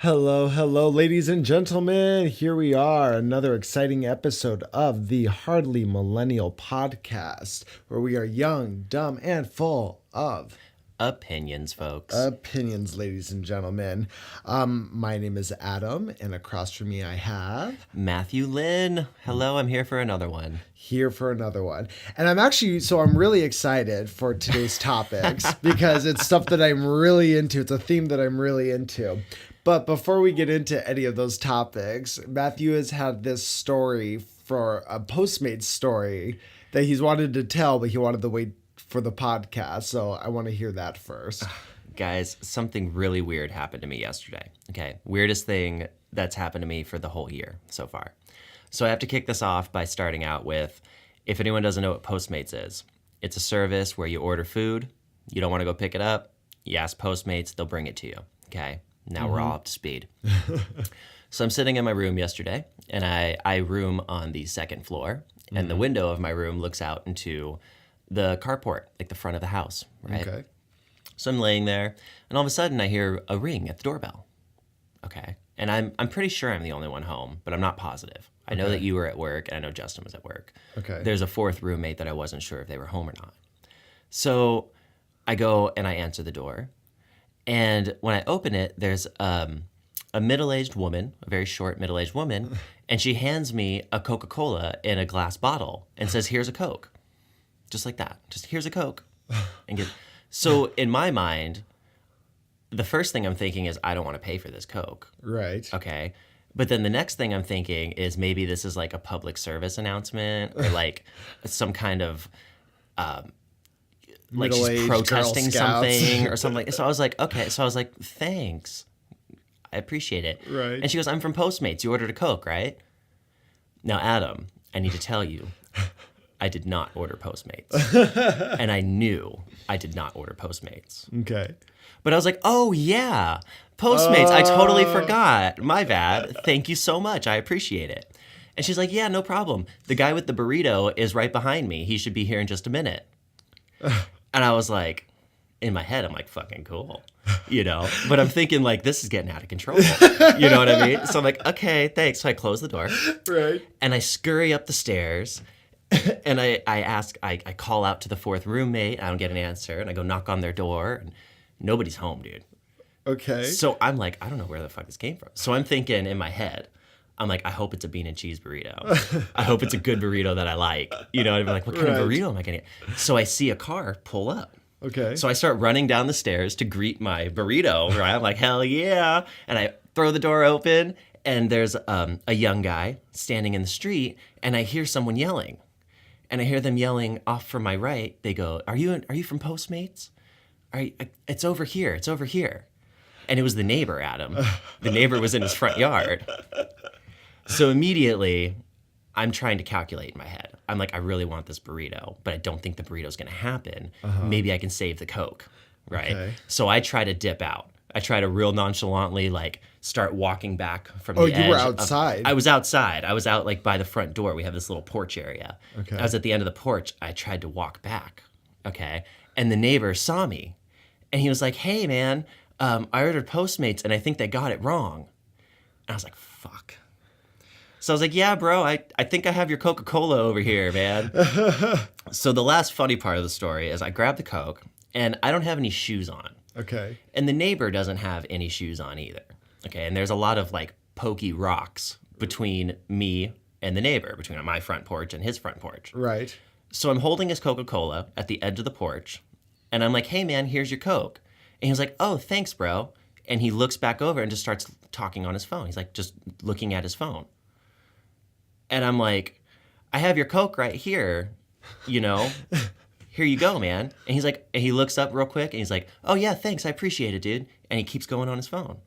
Hello, hello, ladies and gentlemen. Here we are, another exciting episode of the Hardly Millennial podcast, where we are young, dumb, and full of Opinions, folks. opinions, ladies and gentlemen. My name is Adam, and across from me I have Matthew Lynn. Hello, I'm here for another one. here for another one. And I'm really excited for today's topics because it's stuff that I'm really into. It's a theme that I'm really into. But before we get into any of those topics, Matthew has had this story for a Postmates story that he's wanted to tell, but he wanted to wait for the podcast. So I want to hear that first. Guys, something really weird happened to me yesterday. Okay, weirdest thing that's happened to me for the whole year so far. So I have to kick this off by starting out with, if anyone doesn't know what Postmates is, it's a service where you order food, you don't want to go pick it up, you ask Postmates, they'll bring it to you. Okay, now we're all up to speed. So I'm sitting in my room yesterday, and I room on the second floor, and the window of my room looks out into the carport, like the front of the house, right? Okay. So I'm laying there, and all of a sudden I hear a ring at the doorbell. Okay. And I'm pretty sure I'm the only one home, but I'm not positive. I know that you were at work, and I know Justin was at work. Okay. There's a fourth roommate that I wasn't sure if they were home or not. So I go and I answer the door. And when I open it, there's a middle-aged woman, a very short middle-aged woman, and she hands me a Coca-Cola in a glass bottle and says, "Here's a Coke." Just like that. Just, "Here's a Coke." So in my mind, the first thing I'm thinking is, I don't want to pay for this Coke. Right. Okay. But then the next thing I'm thinking is maybe this is like a public service announcement or like some kind of like she's Middle-aged protesting Girl Scouts. something or something. So I was like, okay. So I was like, thanks. I appreciate it. Right. And she goes, "I'm from Postmates. You ordered a Coke, right?" Now, Adam, I need to tell you, I did not order Postmates. And I knew I did not order Postmates. Okay. But I was like, oh, yeah, Postmates. I totally forgot. My bad. Thank you so much. I appreciate it. And she's like, "Yeah, no problem. The guy with the burrito is right behind me. He should be here in just a minute." And I was like, in my head, I'm like, fucking cool, you know? But I'm thinking, like, this is getting out of control. You know what I mean? So I'm like, okay, thanks. So I close the door. Right. And I scurry up the stairs. And I call out to the fourth roommate. I don't get an answer. And I go knock on their door. And nobody's home, dude. Okay. So I'm like, I don't know where the fuck this came from. So I'm thinking in my head, I'm like, I hope it's a bean and cheese burrito. I hope it's a good burrito that I like. You know, I'm like, what kind of Right. burrito am I going to get? So I see a car pull up. Okay. So I start running down the stairs to greet my burrito, right? I'm like, hell yeah. And I throw the door open, and there's a young guy standing in the street, and I hear someone yelling. And I hear them yelling off from my right. They go, are you from Postmates? It's over here. It's over here. And it was the neighbor, Adam. The neighbor was in his front yard. So immediately, I'm trying to calculate in my head. I'm like, I really want this burrito, but I don't think the burrito's going to happen. Maybe I can save the Coke, right? Okay. So I try to dip out. I try to real nonchalantly, like, start walking back from the edge. you were outside. I was outside. I was out, like, by the front door. We have this little porch area. Okay. I was at the end of the porch. I tried to walk back, okay? And the neighbor saw me, and he was like, "Hey, man, I ordered Postmates, and I think they got it wrong." And I was like, fuck. So I was like, "Yeah, bro, I think I have your Coca-Cola over here, man." So the last funny part of the story is I grab the Coke, and I don't have any shoes on. Okay. And the neighbor doesn't have any shoes on either. Okay, and there's a lot of, like, pokey rocks between me and the neighbor, between my front porch and his front porch. Right. So I'm holding his Coca-Cola at the edge of the porch, and I'm like, "Hey, man, here's your Coke." And he's like, "Oh, thanks, bro." And he looks back over and just starts talking on his phone. He's like, just looking at his phone. And I'm like, "I have your Coke right here, you know? Here you go, man." And he's like, and he looks up real quick, and he's like, "Oh, yeah, thanks, I appreciate it, dude." And he keeps going on his phone.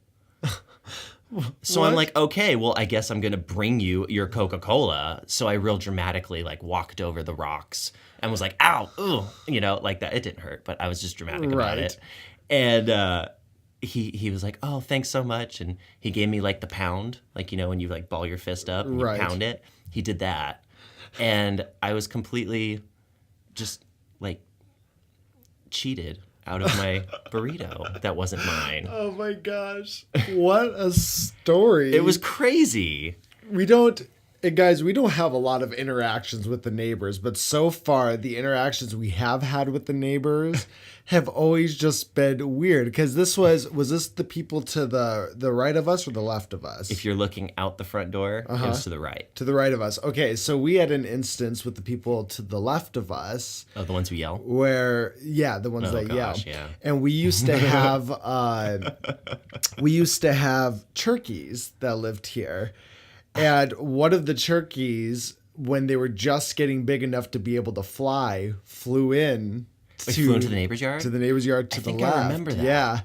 So I'm like, okay, well, I guess I'm going to bring you your Coca-Cola. So I real dramatically, like, walked over the rocks and was like, "Ow, ooh," you know, like that. It didn't hurt, but I was just dramatic about Right. it. And he was like, "Oh, thanks so much." And he gave me, like, the pound, like, you know, when you, like, ball your fist up and Right. you pound it. He did that. And I was completely just, like, cheated out of my burrito that wasn't mine. Oh my gosh. What a story. It was crazy. Guys, we don't have a lot of interactions with the neighbors, but so far the interactions we have had with the neighbors have always just been weird. Because was this the people to the right of us or the left of us? If you're looking out the front door, it was to the right. To the right of us. Okay, so we had an instance with the people to the left of us. Oh, the ones who yell? The ones that yell. Yeah. And we used to have turkeys that lived here. And one of the turkeys, when they were just getting big enough to be able to fly, flew into the neighbor's yard? To the neighbor's yard to the left. I remember that. Yeah.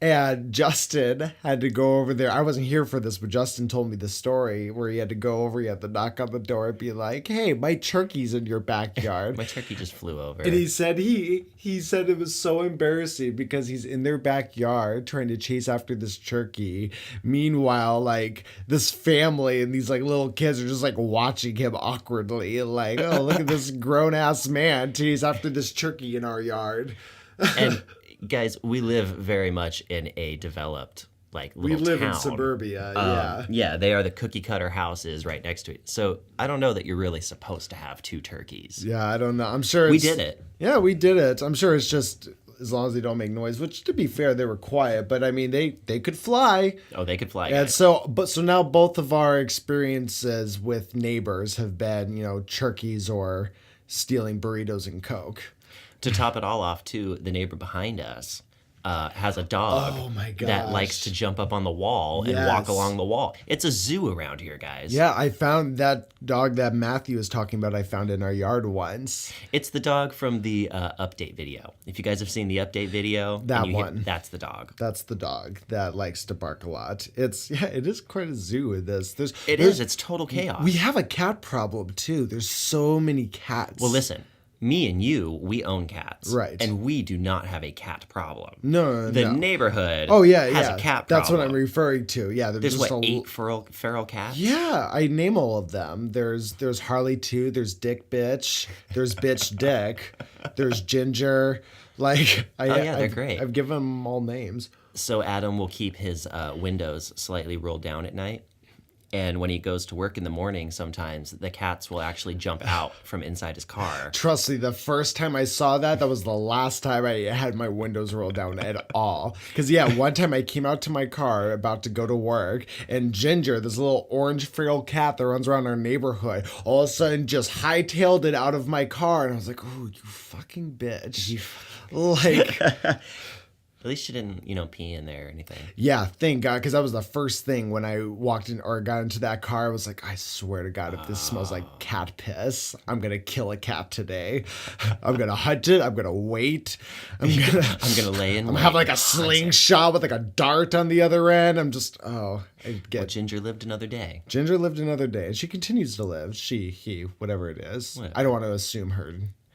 And Justin had to go over there. I wasn't here for this, but Justin told me the story where he had to go over, he had to knock on the door and be like, "Hey, my turkey's in your backyard." My turkey just flew over. And he said it was so embarrassing because he's in their backyard trying to chase after this turkey. Meanwhile, like this family and these like little kids are just like watching him awkwardly and like, "Oh, look at this grown ass man chase after this turkey in our yard." And guys, we live very much in a developed little town. We live in suburbia, Yeah, they are the cookie cutter houses right next to it. So I don't know that you're really supposed to have 2 turkeys. Yeah, I don't know. I'm sure we did it. Yeah, we did it. I'm sure it's just as long as they don't make noise, which to be fair, they were quiet, but I mean they could fly. Oh, they could fly. And guys. so now both of our experiences with neighbors have been, turkeys or stealing burritos and Coke. To top it all off, too, the neighbor behind us has a dog that likes to jump up on the wall and walk along the wall. It's a zoo around here, guys. Yeah, I found that dog that Matthew was talking about. I found in our yard once. It's the dog from the update video. If you guys have seen the update video, that's the dog. That's the dog that likes to bark a lot. It is quite a zoo in this. It's total chaos. We have a cat problem too. There's so many cats. Well, listen. Me and you, we own cats. Right. And we do not have a cat problem. No. The neighborhood has a cat problem. That's what I'm referring to. Yeah. There's 8 feral cats? Yeah, I name all of them. There's Harley 2, there's Dick Bitch, there's Bitch Dick, there's Ginger. They're great. I've given them all names. So Adam will keep his windows slightly rolled down at night. And when he goes to work in the morning, sometimes the cats will actually jump out from inside his car. Trust me, the first time I saw that was the last time I had my windows rolled down at all. Because, one time I came out to my car about to go to work, and Ginger, this little orange feral cat that runs around our neighborhood, all of a sudden just hightailed it out of my car. And I was like, "Oh, you fucking bitch." At least you didn't, pee in there or anything. Yeah, thank God, because that was the first thing when I walked in or got into that car. I was like, I swear to God, if this smells like cat piss, I'm going to kill a cat today. I'm going to hunt it. I'm going to wait. I'm going to lay in. I'm going to have like a slingshot with like a dart on the other end. I'm just, Ginger lived another day. Ginger lived another day. And she continues to live. She, he, whatever it is. Whatever. I don't want to assume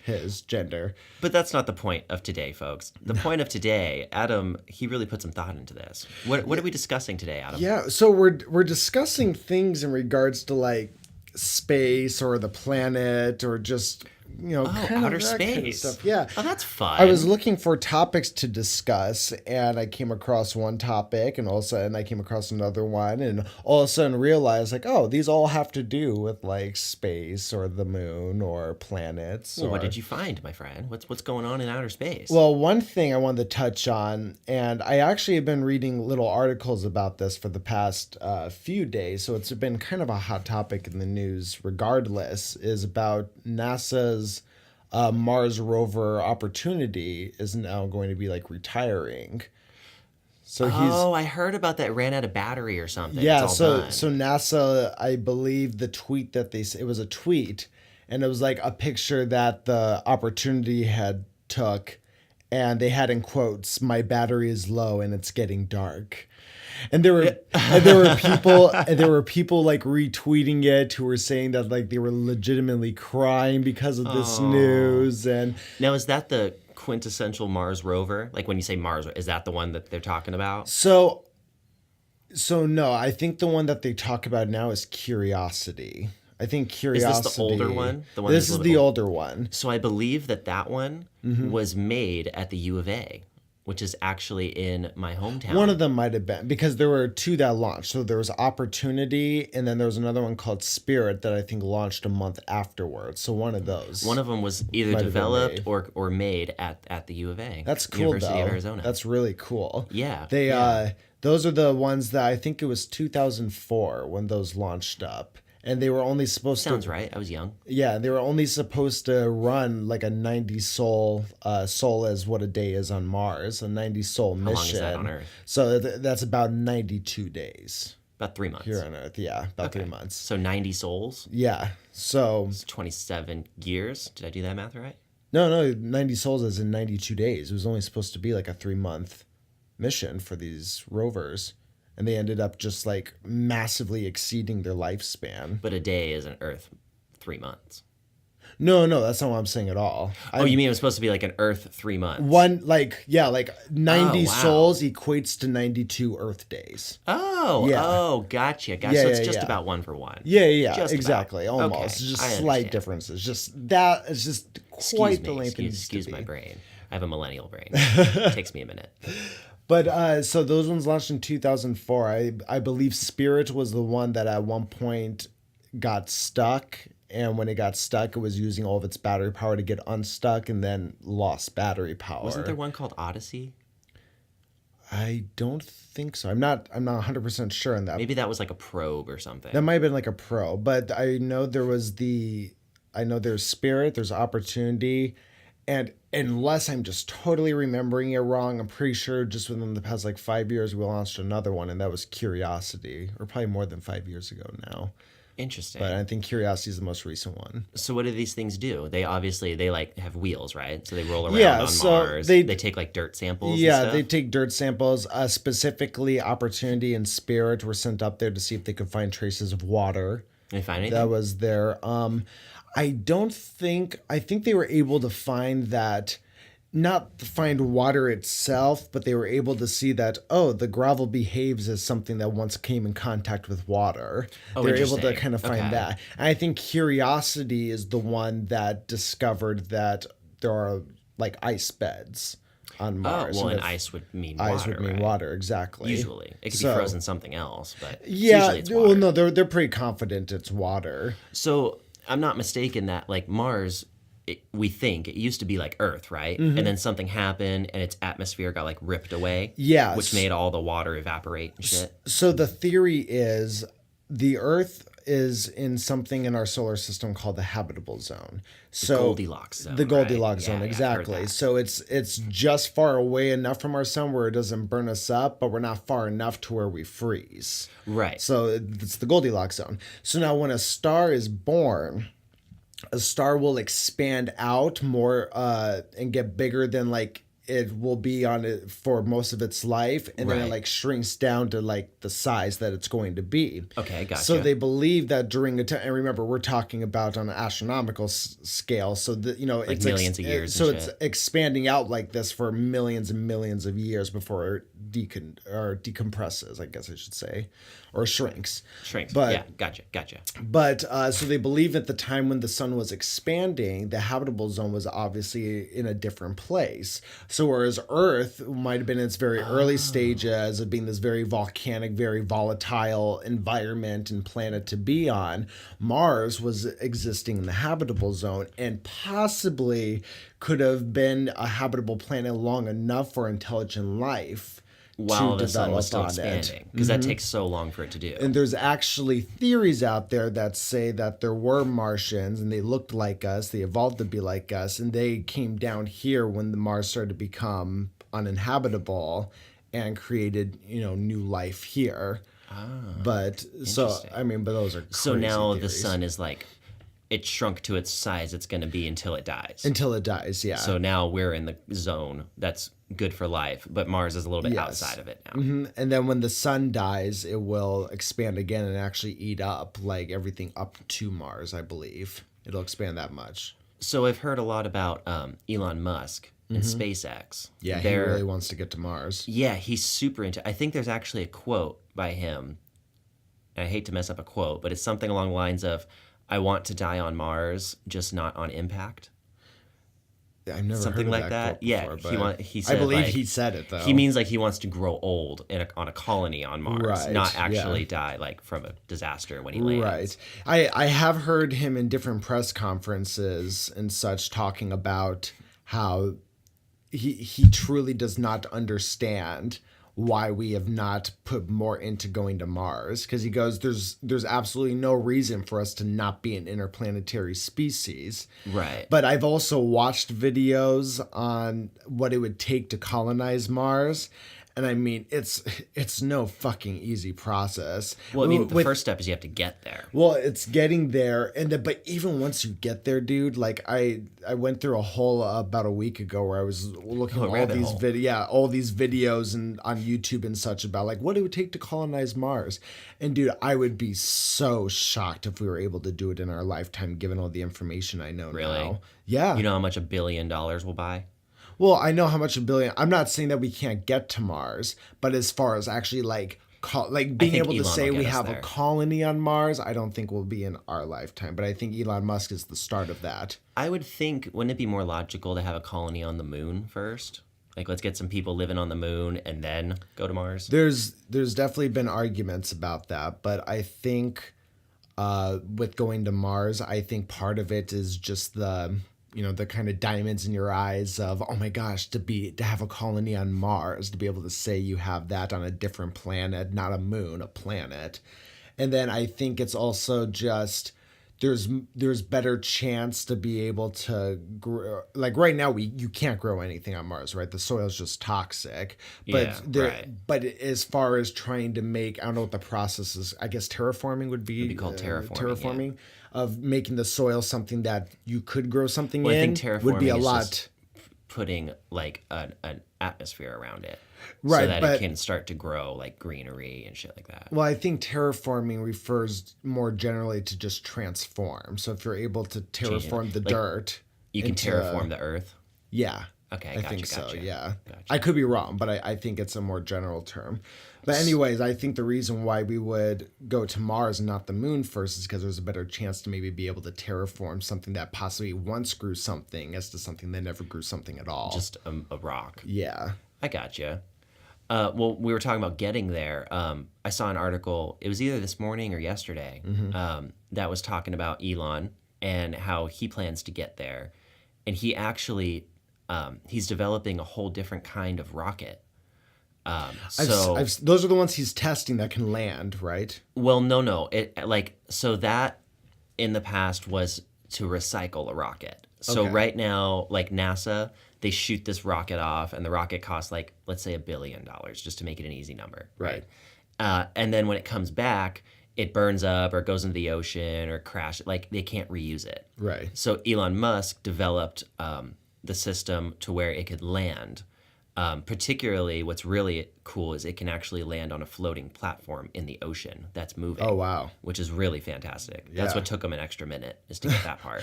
his gender. But that's not the point of today, folks. The point of today, Adam, he really put some thought into this. What are we discussing today, Adam? Yeah, so we're discussing things in regards to space or the planet or just outer space. Kind of stuff. Yeah. Oh, that's fun. I was looking for topics to discuss, and I came across one topic, and all of a sudden I came across another one, and all of a sudden realized these all have to do with space or the moon or planets. Well, what did you find, my friend? What's going on in outer space? Well, one thing I wanted to touch on, and I actually have been reading little articles about this for the past few days, so it's been kind of a hot topic in the news regardless, is about NASA's Mars rover Opportunity is now going to be retiring. So I heard about that. Ran out of battery or something. Yeah, so NASA, I believe the tweet that it was a tweet, and it was a picture that the Opportunity had took, and they had in quotes, "My battery is low and it's getting dark." And there were people retweeting it who were saying that they were legitimately crying because of this news. And now, is that the quintessential Mars rover? When you say Mars, is that the one that they're talking about? So no, I think the one that they talk about now is Curiosity. I think Is Curiosity. this the older one? The one This that's a is little the bit older one. So I believe that one was made at the U of A, which is actually in my hometown. One of them might have been, because there were two that launched. So there was Opportunity, and then there was another one called Spirit that I think launched a month afterwards. So one of those. One of them was either Might have been developed made. or made at the U of A. That's cool, University though. of Arizona. That's really cool. Yeah, They yeah. those are the ones that I think it was 2004 when those launched up, and they were only supposed Sounds to. right. I was young. Yeah, they were only supposed to run like a 90 soul is what a day is on Mars, a 90 soul mission. long is that on Earth? So that's about 92 days About 3 months. here on Earth. Yeah, about Okay. 3 months. So 90 souls, Yeah. So 27 years. Did I do that math right? no, 90 souls is in 92 days. It was only supposed to be like a 3-month mission for these rovers, and they ended up just like massively exceeding their lifespan. But a day is an Earth 3 months. No, that's not what I'm saying at all. Oh, you mean it was supposed to be like an Earth 3 months? Like 90 Oh, wow. souls equates to 92 Earth days. Oh, gotcha. Yeah, So it's yeah, just yeah. about 1 for 1. Yeah, Just exactly. about. Almost. Okay, It's just I slight understand. differences. Just that it's just quite the length it needs to Excuse be. my brain. I have a millennial brain. It takes me a minute. But so those ones launched in 2004. I believe Spirit was the one that at one point got stuck, and when it got stuck, it was using all of its battery power to get unstuck, and then lost battery power. Wasn't there one called Odyssey? I don't think so. I'm not 100% sure on that. Maybe that was like a probe or something. That might have been like a pro, but I know there's Spirit, there's Opportunity, and unless I'm just totally remembering it wrong, I'm pretty sure just within the past like 5 years we launched another one, and that was Curiosity, or probably more than 5 years ago now. Interesting. But I think Curiosity is the most recent one. So what do these things do? They like have wheels, right? So they roll around Yeah, on so Mars. they- They take like dirt samples. Yeah, and stuff? they take dirt samples. Specifically, Opportunity and Spirit were sent up there to see if they could find traces of water. They find anything? That was there. I think they were able to find that, not find water itself, but they were able to see that, the gravel behaves as something that once came in contact with water. Oh, They were able to interesting. kind of find Okay. that. And I think Curiosity is the one that discovered that there are like ice beds on Mars. well, and and if ice would mean water. ice would mean right? water, exactly. Usually, it could So- be frozen something else, but Yeah, usually it's water. well, no, they're pretty confident it's water. So I'm not mistaken that like Mars, we think it used to be like Earth, right? Mm-hmm. And then something happened, and its atmosphere got like ripped away. Yes. which made all the water evaporate and shit. So the theory is the Earth is in something in our solar system called the habitable zone. So Goldilocks zone, The Goldilocks right? zone, Yeah, I've exactly. heard that. So it's just far away enough from our sun where it doesn't burn us up, but we're not far enough to where we freeze. Right. So it's the Goldilocks zone. So now when a star is born, a star will expand out more and get bigger than like it will be on it for most of its life, and then it Right. like shrinks down to like the size that it's going to be. Okay, gotcha. So they believe that during a time, and remember we're talking about on an astronomical scale, so that it's millions of years so and it's shit. expanding out like this for millions and millions of years before it decompresses, I guess I should say, or shrinks. Shrinks. But Yeah, gotcha. but so they believe at the time when the sun was expanding, the habitable zone was obviously in a different place. So whereas Earth might have been in its very early stages of being this very volcanic, very volatile environment and planet to be on, Mars was existing in the habitable zone and possibly could have been a habitable planet long enough for intelligent life While to the sun was still develop on it. expanding, because that takes so long for it to do. And there's actually theories out there that say that there were Martians and they looked like us, they evolved to be like us, and they came down here when the Mars started to become uninhabitable and created, new life here. But so interesting. but those are So crazy now the theories. sun is like, it shrunk to its size it's going to be until it dies. Until it dies, yeah. So now we're in the zone that's good for life, but Mars is a little bit Yes. outside of it now. Mhm. And then when the sun dies, it will expand again and actually eat up like everything up to Mars, I believe. It'll expand that much. So I've heard a lot about Elon Musk and SpaceX. Yeah, he They're- really wants to get to Mars. Yeah, he's super into. I think there's actually a quote by him. And I hate to mess up a quote, but it's something along the lines of, I want to die on Mars, just not on impact. I've never Something heard of like that that. quote Yeah, before, he I said believe like, he said it though. he means like he wants to grow old on a colony on Mars, Right, not actually yeah. die like from a disaster when he lands. Right. I have heard him in different press conferences and such talking about how he truly does not understand why we have not put more into going to Mars, because he goes, there's absolutely no reason for us to not be an interplanetary species. Right. But I've also watched videos on what it would take to colonize Mars. And I mean, it's no fucking easy process. Well, I mean, the first step is you have to get there. Well, it's getting there, and but even once you get there, dude, like I went through a whole about a week ago where I was looking at all these all these videos and on YouTube and such about like what it would take to colonize Mars, and dude, I would be so shocked if we were able to do it in our lifetime, given all the information I know now. Yeah, you know how much $1 billion will buy? Well, I know how much $1 billion. I'm not saying that we can't get to Mars, but as far as actually like being able to say we have a colony on Mars, I don't think will be in our lifetime. But I think Elon Musk is the start of that. I would think, wouldn't it be more logical to have a colony on the moon first? Like, let's get some people living on the moon and then go to Mars. There's definitely been arguments about that, but I think with going to Mars, I think part of it is just the kind of diamonds in your eyes of, oh my gosh, to have a colony on Mars, to be able to say you have that on a different planet, not a moon, a planet. And then I think it's also just there's better chance to be able to grow. Like right now you can't grow anything on Mars, right? The soil's just toxic. But but as far as trying to make, I don't know what the process is. I guess terraforming would be called terraforming. Terraforming of making the soil something that you could grow something I in think terraforming would be a is lot. Just putting like an atmosphere around it. Right, so that it can start to grow like greenery and shit like that. Well, I think terraforming refers more generally to just transform. So if you're able to terraform the dirt, you can terraform the earth. Yeah. Okay, I think so. gotcha. Yeah, I could be wrong, but I think it's a more general term. But anyways, I think the reason why we would go to Mars and not the moon first is because there's a better chance to maybe be able to terraform something that possibly once grew something as to something that never grew something at all. Just a rock. Yeah. I gotcha. Well, we were talking about getting there. I saw an article, it was either this morning or yesterday, that was talking about Elon and how he plans to get there. And he actually, he's developing a whole different kind of rocket. Those are the ones he's testing that can land, right? Well, no. So that in the past was to recycle a rocket. So right now, like NASA, they shoot this rocket off, and the rocket costs like, let's say $1 billion, just to make it an easy number. Right. And then when it comes back, it burns up or goes into the ocean or crashes. Like they can't reuse it. Right. So Elon Musk developed the system to where it could land. Particularly, what's really cool is it can actually land on a floating platform in the ocean that's moving. Oh, wow. Which is really fantastic. That's Yeah. what took him an extra minute, is to get that part.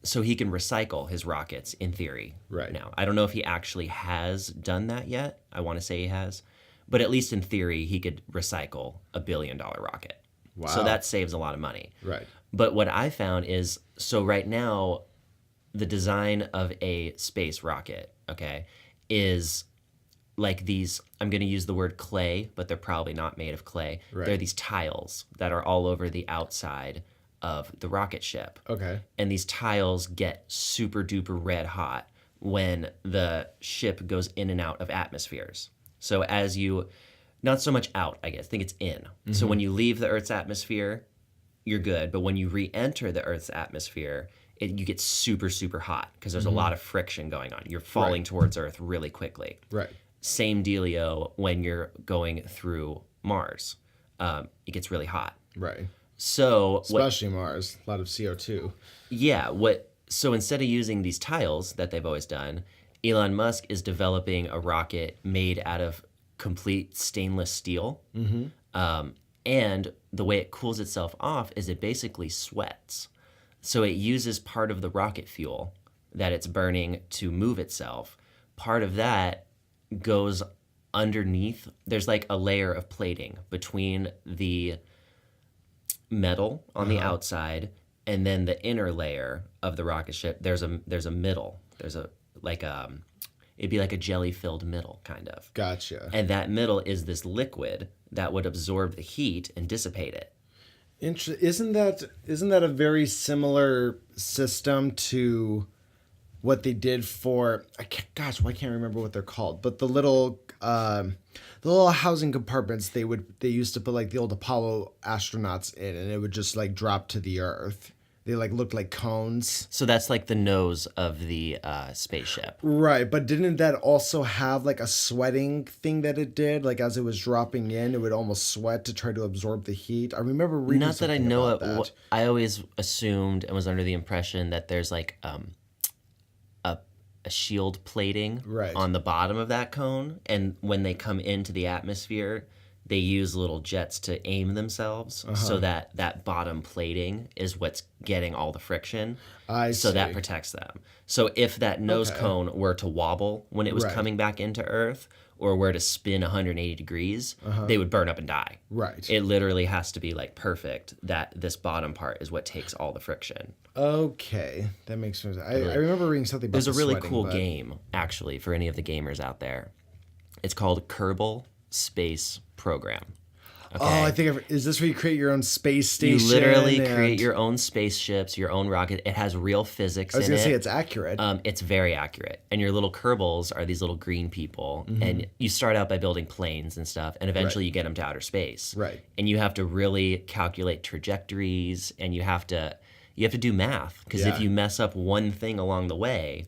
So he can recycle his rockets in theory. Right. Now, I don't know if he actually has done that yet. I want to say he has. But at least in theory, he could recycle a $1 billion rocket. Wow. So that saves a lot of money. Right. But what I found is, so right now, the design of a space rocket, okay, is like these, I'm going to use the word clay, but they're probably not made of clay. Right. They're these tiles that are all over the outside of the rocket ship. Okay. And these tiles get super duper red hot when the ship goes in and out of atmospheres. So as you, not so much out, I guess, I think it's in. Mm-hmm. So when you leave the Earth's atmosphere, you're good. But when you re-enter the Earth's atmosphere, you get super, super hot because there's a lot of friction going on. You're falling towards Earth really quickly. Right. Same dealio when you're going through Mars. It gets really hot. Right. So especially Mars, a lot of CO2. Yeah. So instead of using these tiles that they've always done, Elon Musk is developing a rocket made out of complete stainless steel. Mm-hmm. And the way it cools itself off is it basically sweats. So it uses part of the rocket fuel that it's burning to move itself. Part of that goes underneath. There's like a layer of plating between the metal on the outside, and then the inner layer of the rocket ship, there's a middle. There's a it'd be like a jelly-filled middle, kind of. Gotcha. And that middle is this liquid that would absorb the heat and dissipate it. Isn't that a very similar system to what they did for? Gosh, why can't I remember what they're called? But the little housing compartments they used to put like the old Apollo astronauts in, and it would just like drop to the Earth. They like looked like cones. So that's like the nose of the spaceship. Right, but didn't that also have like a sweating thing that it did? Like as it was dropping in, it would almost sweat to try to absorb the heat. I remember reading Not that I something know about it. that. I always assumed and was under the impression that there's like a shield plating Right. on the bottom of that cone, and when they come into the atmosphere, they use little jets to aim themselves, so that bottom plating is what's getting all the friction. I so that see. protects them. So if that nose cone were to wobble when it was Right. coming back into Earth, or were to spin 180 degrees, they would burn up and die. Right. It literally has to be like perfect, that this bottom part is what takes all the friction. Okay, that makes sense. I remember reading something about There's a the really sweating, cool but- game, actually, for any of the gamers out there. It's called Kerbal Space Program. Okay? Oh, I think is this where you create your own space You station? literally and- create your own spaceships, your own rocket. It has real physics I was in gonna it. say it's accurate. It's very accurate. And your little Kerbals are these little green people. Mm-hmm. And you start out by building planes and stuff, and eventually you get them to outer space. Right. And you have to really calculate trajectories, and you have to do math, because Yeah. if you mess up one thing along the way,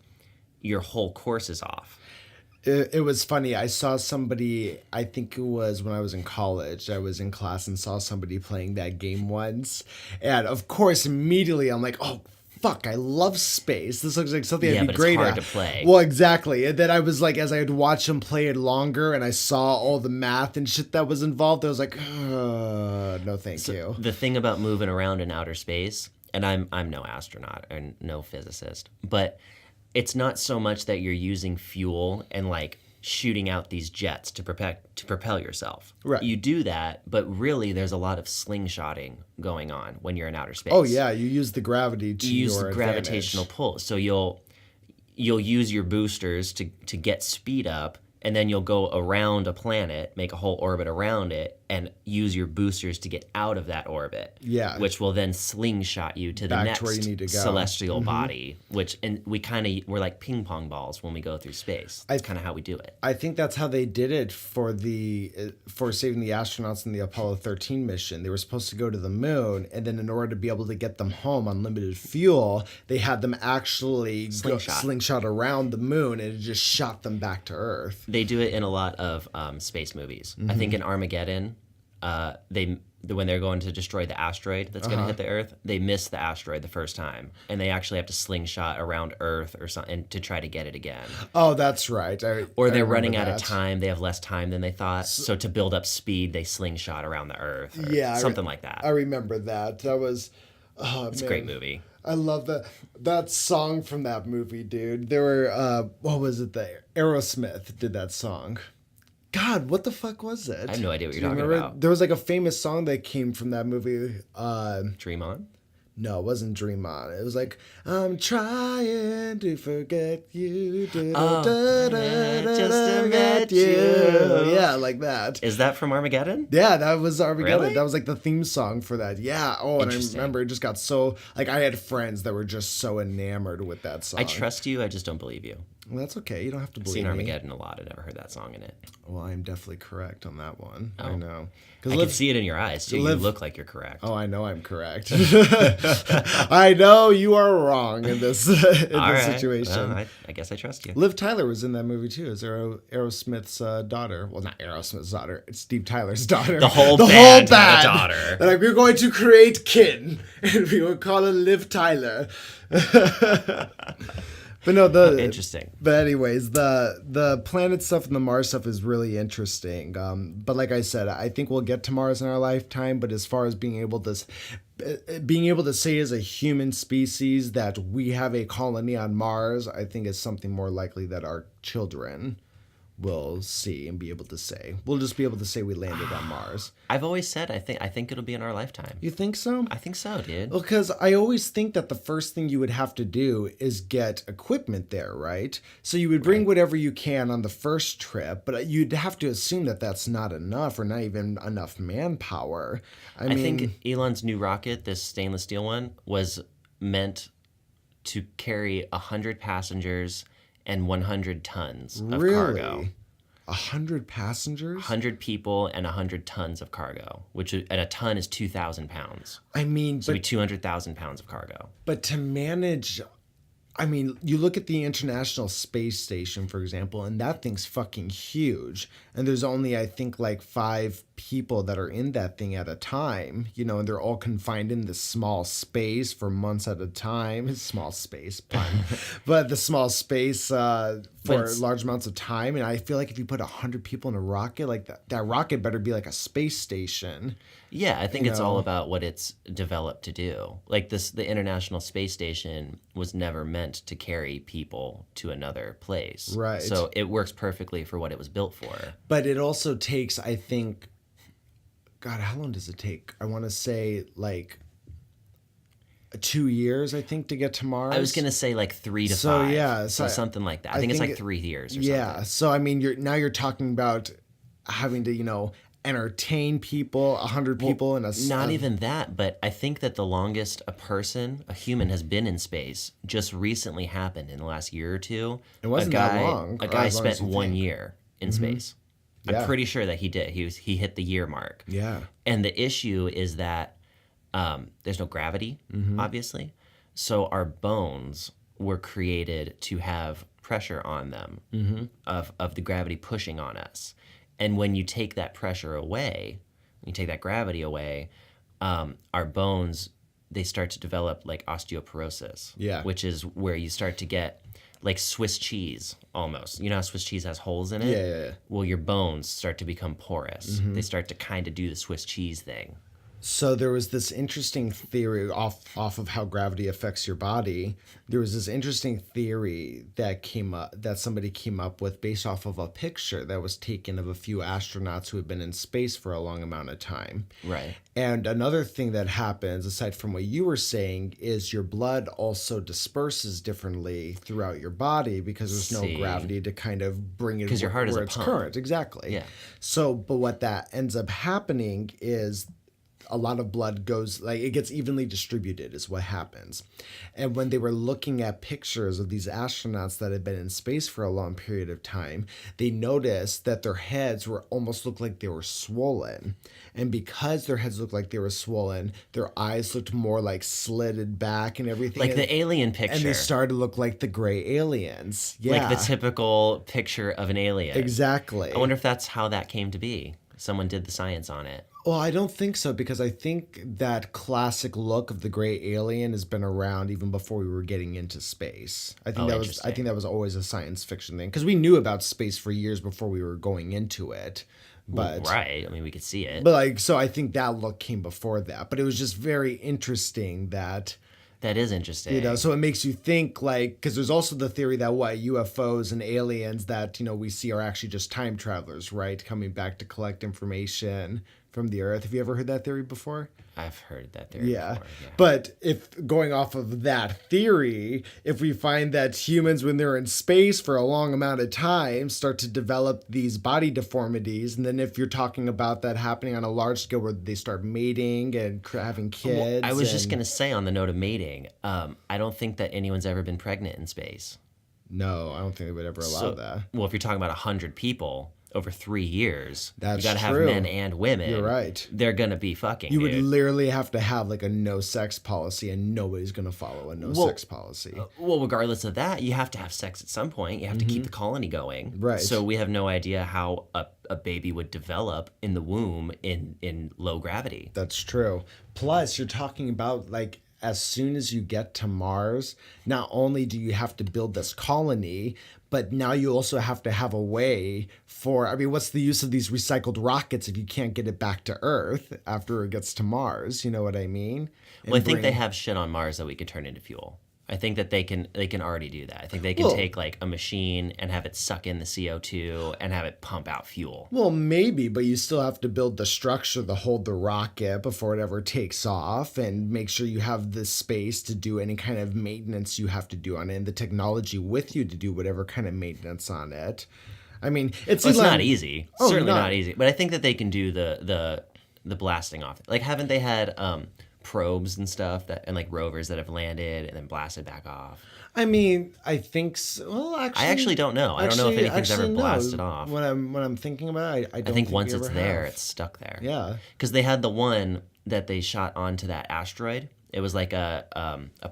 your whole course is off. It was funny. I saw somebody, I think it was when I was in college, I was in class and saw somebody playing that game once. And of course, immediately I'm like, oh, fuck, I love space. This looks like something Yeah, I'd be but it's great hard at. to play. Well, exactly. And then I was like, as I would watch him play it longer and I saw all the math and shit that was involved, I was like, no, thank you. The thing about moving around in outer space, and I'm no astronaut and no physicist, but it's not so much that you're using fuel and like shooting out these jets to propel yourself. Right. You do that, but really there's a lot of slingshotting going on when you're in outer space. Oh, yeah. You use the gravity to You use your the gravitational pull. So you'll use your boosters to get speed up, and then you'll go around a planet, make a whole orbit around it, and use your boosters to get out of that orbit. Yeah. Which will then slingshot you to the Back next to where you need to go. celestial body. And we're like ping pong balls when we go through space. That's kind of how we do it. I think that's how they did it for saving the astronauts in the Apollo 13 mission. They were supposed to go to the moon, and then in order to be able to get them home on limited fuel, they had them actually slingshot around the moon, and it just shot them back to Earth. They do it in a lot of space movies. I think in Armageddon, when they're going to destroy the asteroid that's going to hit the Earth, they miss the asteroid the first time, and they actually have to slingshot around Earth or something to try to get it again. Oh, that's right. Or they're running out of time. They have less time than they thought. So to build up speed, they slingshot around the Earth. Or something like that. I remember that. That was... Oh, It's a great movie. I love that song from that movie, dude. There were what was it? The Aerosmith did that song. God, what the fuck was it? I have no idea what Do you're you talking remember? about. There was like a famous song that came from that movie. Dream On? No, it wasn't Dream On. It was like, I'm trying to forget you. Just to Forget met you. Yeah, like that. Is that from Armageddon? Yeah, that was Armageddon. Really? That was like the theme song for that. Yeah. Oh, and I Interesting. remember it just got so, like, I had friends that were just so enamored with that song. I trust you. I just don't believe you. Well, that's okay. You don't have to I've believe seen me. Armageddon a lot. I never heard that song in it. Well, I'm definitely correct on that one. I know. I can see it in your eyes, too. You look like you're correct. Oh, I know I'm correct. I know you are wrong in this situation. Well, I guess I trust you. Liv Tyler was in that movie too. As Aerosmith's daughter. Well, not Aerosmith's daughter. It's Steve Tyler's daughter. The whole band had a daughter. Like, we're going to create kin, and we will call her Liv Tyler. But no, Interesting. But anyways, the planet stuff and the Mars stuff is really interesting. But like I said, I think we'll get to Mars in our lifetime. But as far as being able to say as a human species that we have a colony on Mars, I think is something more likely that our children we'll see and be able to say. We'll just be able to say we landed on Mars. I've always said I think it'll be in our lifetime. You think so? I think so, dude. Well, because I always think that the first thing you would have to do is get equipment there, right? So you would bring whatever you can on the first trip, but you'd have to assume that that's not enough or not even enough manpower. I think Elon's new rocket, this stainless steel one, was meant to carry 100 passengers and 100 tons of cargo. 100 passengers? 100 people and 100 tons of cargo, and a ton is 2,000 pounds. I mean, so it'd be 200,000 pounds of cargo. But to manage, I mean, you look at the International Space Station, for example, and that thing's fucking huge. And there's only, I think, like 5 people that are in that thing at a time, you know, and they're all confined in this small space for months at a time. Small space, pun. But the small space for large amounts of time. And I feel like if you put 100 people in a rocket, like that rocket better be like a space station. Yeah, I think it's all about what it's developed to do. Like the International Space Station was never meant to carry people to another place. Right. So it works perfectly for what it was built for. But it also takes, I think, God, how long does it take? I want to say like 2 years, I think, to get to Mars. I was going to say like 3 to 5. Yeah. So something like that. I think it's like 3 years or something. Yeah. So, I mean, you're talking about having to, entertain people, 100 people in a... Not even that, but I think that the longest a human has been in space just recently happened in the last year or two. It wasn't that long. A guy spent 1 year in space. Yeah. I'm pretty sure that he did. He hit the year mark. Yeah. And the issue is that there's no gravity, obviously. So our bones were created to have pressure on them of the gravity pushing on us. And when you take that pressure away, when you take that gravity away, our bones, they start to develop like osteoporosis. Yeah. Which is where you start to get like Swiss cheese almost. You know how Swiss cheese has holes in it? Yeah. Well, your bones start to become porous. They start to kind of do the Swiss cheese thing. So there was this interesting theory off of how gravity affects your body. There was this interesting theory that somebody came up with based off of a picture that was taken of a few astronauts who had been in space for a long amount of time. Right. And another thing that happens, aside from what you were saying, is your blood also disperses differently throughout your body because there's no gravity to kind of bring it because your heart is a it's pump. current. Exactly. Yeah. So, but what that ends up happening is a lot of blood goes, like, it gets evenly distributed is what happens. And when they were looking at pictures of these astronauts that had been in space for a long period of time, they noticed that their heads almost looked like they were swollen. And because their heads looked like they were swollen, their eyes looked more like slitted back and everything. Like the alien picture. And they started to look like the gray aliens. Yeah. Like the typical picture of an alien. Exactly. I wonder if that's how that came to be. Someone did the science on it. Well, I don't think so, because I think that classic look of the gray alien has been around even before we were getting into space. I think that was always a science fiction thing, because we knew about space for years before we were going into it. But right, I mean, we could see it. But so I think that look came before that. But it was just very interesting that. That is interesting. So it makes you think, like, because there's also the theory that UFOs and aliens that, we see are actually just time travelers, right? Coming back to collect information from the Earth. Have you ever heard that theory before? I've heard that theory before. Yeah. But if going off of that theory, if we find that humans, when they're in space for a long amount of time, start to develop these body deformities, and then if you're talking about that happening on a large scale where they start mating and having kids. Well, I was just going to say, on the note of mating, I don't think that anyone's ever been pregnant in space. No, I don't think they would ever allow that. Well, if you're talking about 100 people over 3 years, that's you got to have men and women. You're right. They're going to be fucking. You would literally have to have like a no sex policy, and nobody's going to follow a no sex policy. Well, regardless of that, you have to have sex at some point. You have to keep the colony going. Right. So we have no idea how a baby would develop in the womb in low gravity. That's true. Plus, you're talking about, like, as soon as you get to Mars, not only do you have to build this colony, but now you also have to have a way what's the use of these recycled rockets if you can't get it back to Earth after it gets to Mars? You know what I mean? Well, I think they have shit on Mars that we could turn into fuel. I think that they can already do that. I think they can take like a machine and have it suck in the CO2 and have it pump out fuel. Well, maybe, but you still have to build the structure to hold the rocket before it ever takes off and make sure you have the space to do any kind of maintenance you have to do on it and the technology with you to do whatever kind of maintenance on it. I mean, it's not easy. Certainly not easy. But I think that they can do the blasting off. Like, haven't they had probes and stuff and like rovers that have landed and then blasted back off? I mean, I think so. Well, actually, I actually don't know. I don't know if anything's ever blasted off. When I'm thinking about it, I don't think once we it's ever there, have. it's stuck there. Yeah. Because they had the one that they shot onto that asteroid. It was like a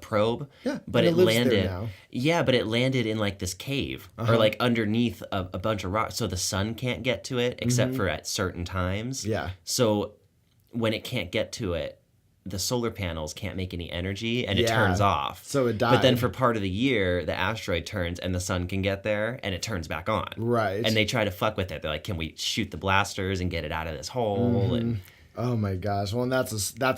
probe. Yeah, but and it lives landed. there now. Yeah, but it landed in like this cave or like underneath a bunch of rocks, so the sun can't get to it except for at certain times. Yeah. So when it can't get to it, the solar panels can't make any energy and it Yeah. turns off. So it But then died. for part of the year, the asteroid turns and the sun can get there and it turns back on. Right. And they try to fuck with it. They're like, can we shoot the blasters and get it out of this hole? And Oh my gosh! Well, and that's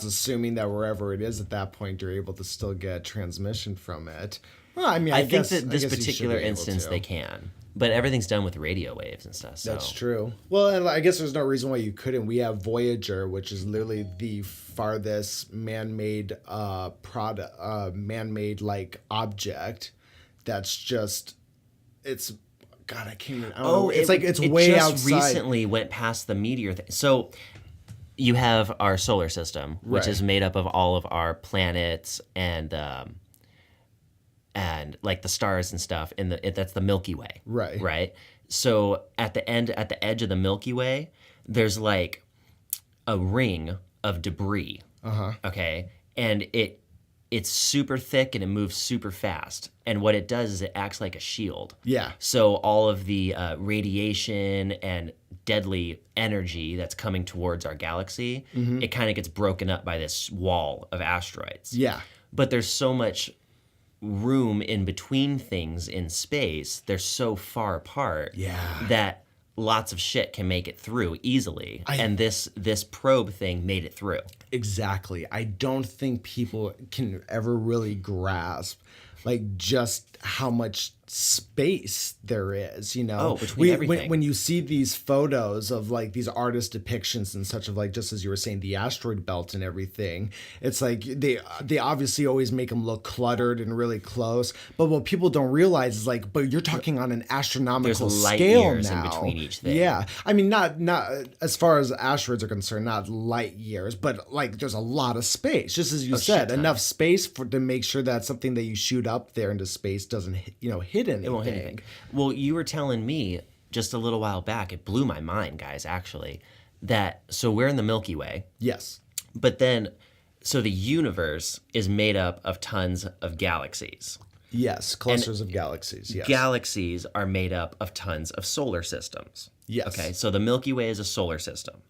assuming that wherever it is at that point, you're able to still get transmission from it. Well, I mean, I think guess, that this I guess you should particular be able instance to. they can. But everything's done with radio waves and stuff. So That's true. Well, and I guess there's no reason why you couldn't. We have Voyager, which is literally the farthest man-made man-made like object. That's just, it's, God, I can't even. I don't know. It's like it's way just outside. recently went past the meteor thing. So you have our solar system, which Right. is made up of all of our planets and like the stars and stuff. That's the Milky Way. Right. Right. So at the edge of the Milky Way, there's like a ring of debris. Okay, and it's super thick and it moves super fast. And what it does is it acts like a shield. Yeah. So all of the radiation and deadly energy that's coming towards our galaxy, it kind of gets broken up by this wall of asteroids. Yeah. But there's so much room in between things in space. They're so far apart that lots of shit can make it through easily. And this probe thing made it through. Exactly. I don't think people can ever really grasp like just how much space there is, you know. Oh, between everything. When you see these photos of like these artist depictions and such of like, just as you were saying, the asteroid belt and everything, it's like they obviously always make them look cluttered and really close. But what people don't realize is like, but you're talking on an astronomical There's light scale years now. in between each thing. Yeah, I mean, not as far as asteroids are concerned, not light years, but like there's a lot of space. Just as you said, shit ton. enough space to make sure that something that you shoot up there into space doesn't hit anything. It won't hit anything. Well, you were telling me just a little while back, it blew my mind, guys, actually, that so we're in the Milky Way, Yes. but then so the universe is made up of tons of galaxies. Yes. Clusters of galaxies. Yes. Galaxies are made up of tons of solar systems. Yes. Okay, so the Milky Way is a solar system.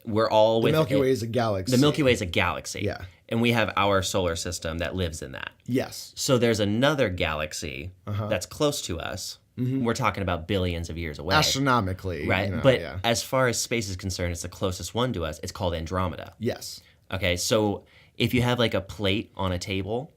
We're all The Milky Way is a galaxy. The Milky Way is a galaxy. Yeah. And we have our solar system that lives in that. Yes. So there's another galaxy Uh-huh. that's close to us. We're talking about billions of years away. Astronomically. Right? You know, But yeah. as far as space is concerned, it's the closest one to us. It's called Andromeda. Yes. Okay, so if you have like a plate on a table,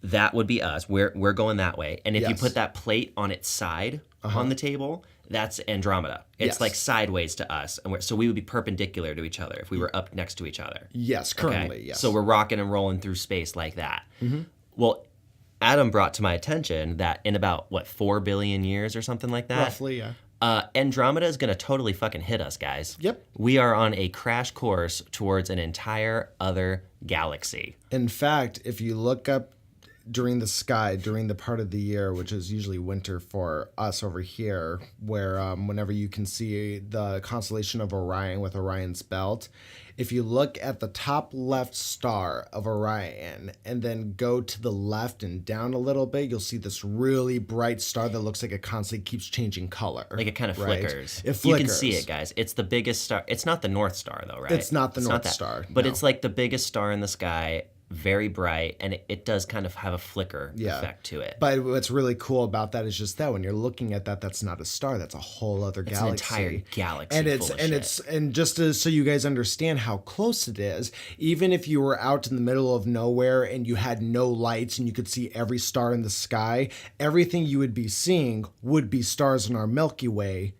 that would be us. We're going that way. And if you Yes. put that plate on its side on the table, that's Andromeda. It's Yes. like sideways to us. And so we would be perpendicular to each other if we were up next to each other. Yes. Okay? Currently. Yes. So we're rocking and rolling through space like that. Well, Adam brought to my attention that in about, 4 billion years or something like that? roughly. Yeah. Andromeda is going to totally fucking hit us, guys. Yep. We are on a crash course towards an entire other galaxy. In fact, if you look up during the sky during the part of the year, which is usually winter for us over here, where whenever you can see the constellation of Orion with Orion's belt, if you look at the top left star of Orion and then go to the left and down a little bit, you'll see this really bright star that looks like it constantly keeps changing color. Like it kind of right? flickers. It flickers. You can see it, guys. It's the biggest star. It's not the North Star, though, right? It's not the North that. Star, But no. it's like the biggest star in the sky, very bright, and it does kind of have a flicker effect to it. But what's really cool about that is just that when you're looking at that, that's not a star. That's a whole other galaxy. It's an entire galaxy And just so you guys understand how close it is, even if you were out in the middle of nowhere and you had no lights and you could see every star in the sky, everything you would be seeing would be stars in our Milky Way.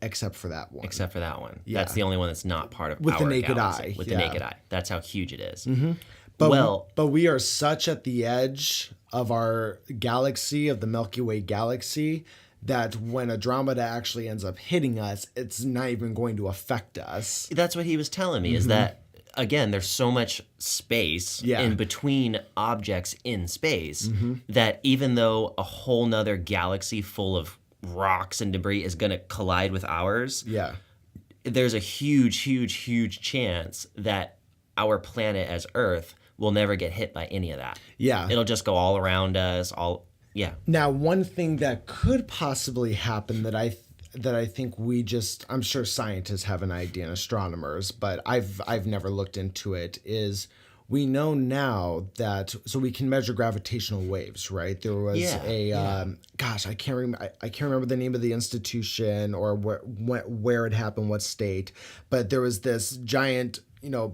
Except for that one. Yeah. That's the only one that's not part of with our the naked galaxy. eye. With the naked eye. That's how huge it is. Mm-hmm. But we are such at the edge of our galaxy, of the Milky Way galaxy, that when Andromeda actually ends up hitting us, it's not even going to affect us. That's what he was telling me, is that, again, there's so much space in between objects in space that even though a whole nother galaxy full of rocks and debris is going to collide with ours, there's a huge chance that our planet as Earth will never get hit by any of that. It'll just go all around us, Now, one thing that could possibly happen that I think I'm sure scientists have an idea and astronomers, but I've never looked into it, is we know now that, so we can measure gravitational waves, right? There was I can't remember the name of the institution or where it happened, what state, but there was this giant,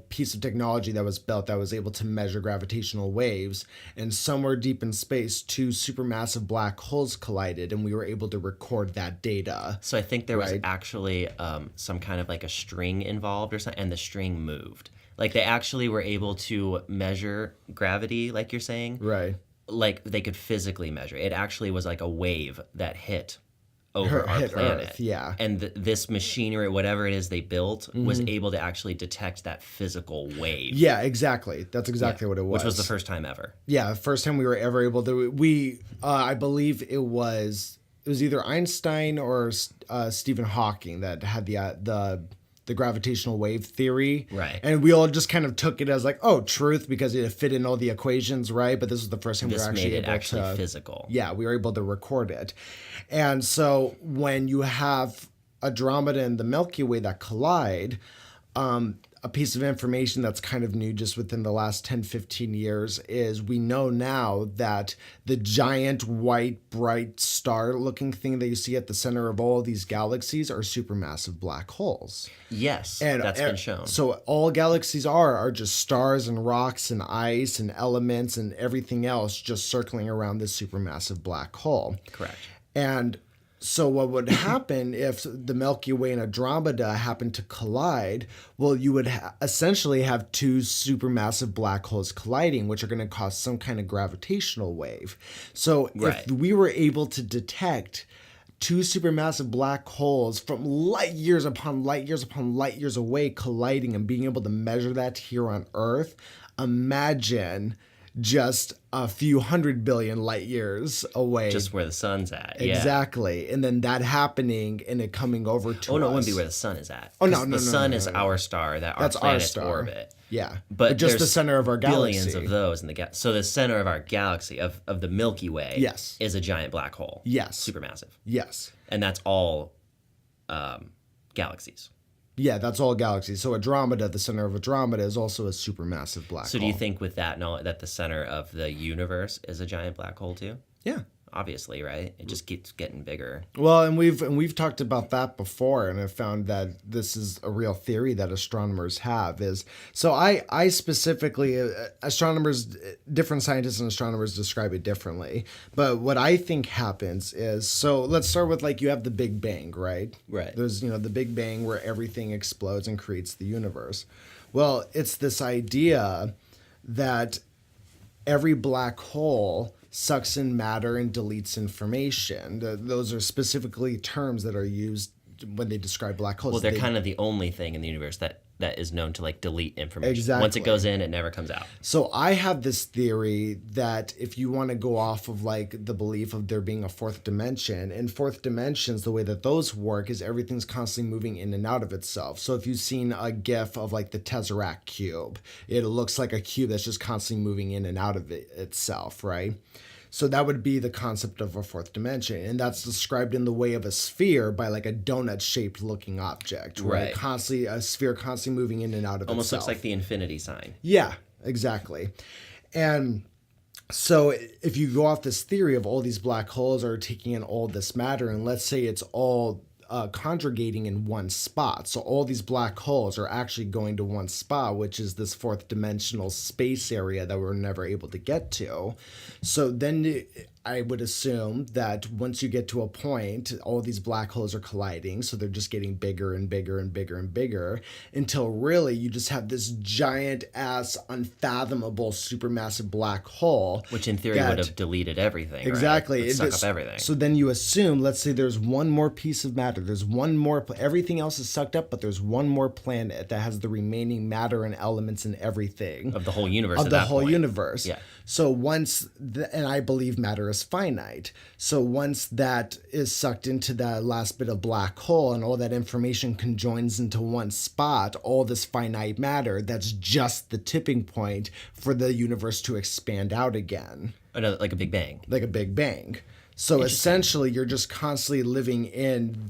piece of technology that was built that was able to measure gravitational waves, and somewhere deep in space, two supermassive black holes collided, and we were able to record that data. So I think there was actually some kind of like a string involved or something, and the string moved. Like they actually were able to measure gravity, like you're saying. Right. Like they could physically measure. It actually was like a wave that hit over our planet. Earth, yeah. And this machinery, whatever it is they built, was able to actually detect that physical wave. Yeah, exactly. That's exactly what it was. Which was the first time ever. Yeah, the first time we were ever able to. I believe it was either Einstein or Stephen Hawking that had the gravitational wave theory. Right. And we all just kind of took it as like, oh, truth, because it fit in all the equations, right? But this was the first time we were actually able to physical. Yeah, we were able to record it. And so when you have Andromeda and the Milky Way that collide, a piece of information that's kind of new just within the last 10, 15 years is we know now that the giant white bright star looking thing that you see at the center of all of these galaxies are supermassive black holes. Yes, that's been shown. So all galaxies are just stars and rocks and ice and elements and everything else just circling around this supermassive black hole. Correct. And so what would happen if the Milky Way and Andromeda happened to collide? Well, you would essentially have two supermassive black holes colliding, which are going to cause some kind of gravitational wave. So if we were able to detect two supermassive black holes from light years upon light years upon light years away colliding and being able to measure that here on Earth, imagine just a few 100 billion light years away. Just where the sun's at. Exactly. And then that happening and it coming over to us. Oh, no, it wouldn't be where the sun is at. Oh, no. The sun is our star, that's our planet's orbit. Yeah. But just the center of our galaxy. Billions of those in the galaxy. So the center of our galaxy, of the Milky Way, is a giant black hole. Yes. Supermassive. Yes. And that's all galaxies. Yeah, that's all galaxies. So Andromeda, the center of Andromeda, is also a supermassive black hole. So do you think with that, that the center of the universe is a giant black hole too? Yeah. Obviously, right? It just keeps getting bigger. Well, and we've talked about that before, and I found that this is a real theory that astronomers have. I specifically, different scientists and astronomers describe it differently. But what I think happens is, so let's start with you have the Big Bang, right? Right. There's the Big Bang where everything explodes and creates the universe. Well, it's this idea that every black hole sucks in matter and deletes information. Those are specifically terms that are used when they describe black holes. Well, they're kind of the only thing in the universe that is known to delete information. Exactly. Once it goes in, it never comes out. So I have this theory that if you want to go off of the belief of there being a fourth dimension, in fourth dimensions, the way that those work is everything's constantly moving in and out of itself. So if you've seen a GIF of the Tesseract cube, it looks like a cube that's just constantly moving in and out of itself, right? So that would be the concept of a fourth dimension. And that's described in the way of a sphere by a donut-shaped looking object, right? A sphere constantly moving in and out of Almost itself. Looks like the infinity sign. Yeah, exactly. And so if you go off this theory of all these black holes are taking in all this matter, and let's say it's all congregating in one spot. So all these black holes are actually going to one spot, which is this fourth dimensional space area that we're never able to get to. So then I would assume that once you get to a point, all these black holes are colliding. So they're just getting bigger and bigger and bigger and bigger until really you just have this giant ass, unfathomable, supermassive black hole. Which in theory would have deleted everything. Exactly. Right? It would suck up everything. So then you assume, let's say there's one more piece of matter. There's one more, everything else is sucked up, but there's one more planet that has the remaining matter and elements and everything. Of the whole universe. Of the whole universe. Yeah. So once, and I believe matter is finite. So once that is sucked into that last bit of black hole and all that information conjoins into one spot, all this finite matter, that's just the tipping point for the universe to expand out again. Like a Big Bang. Like a Big Bang. So essentially, you're just constantly living in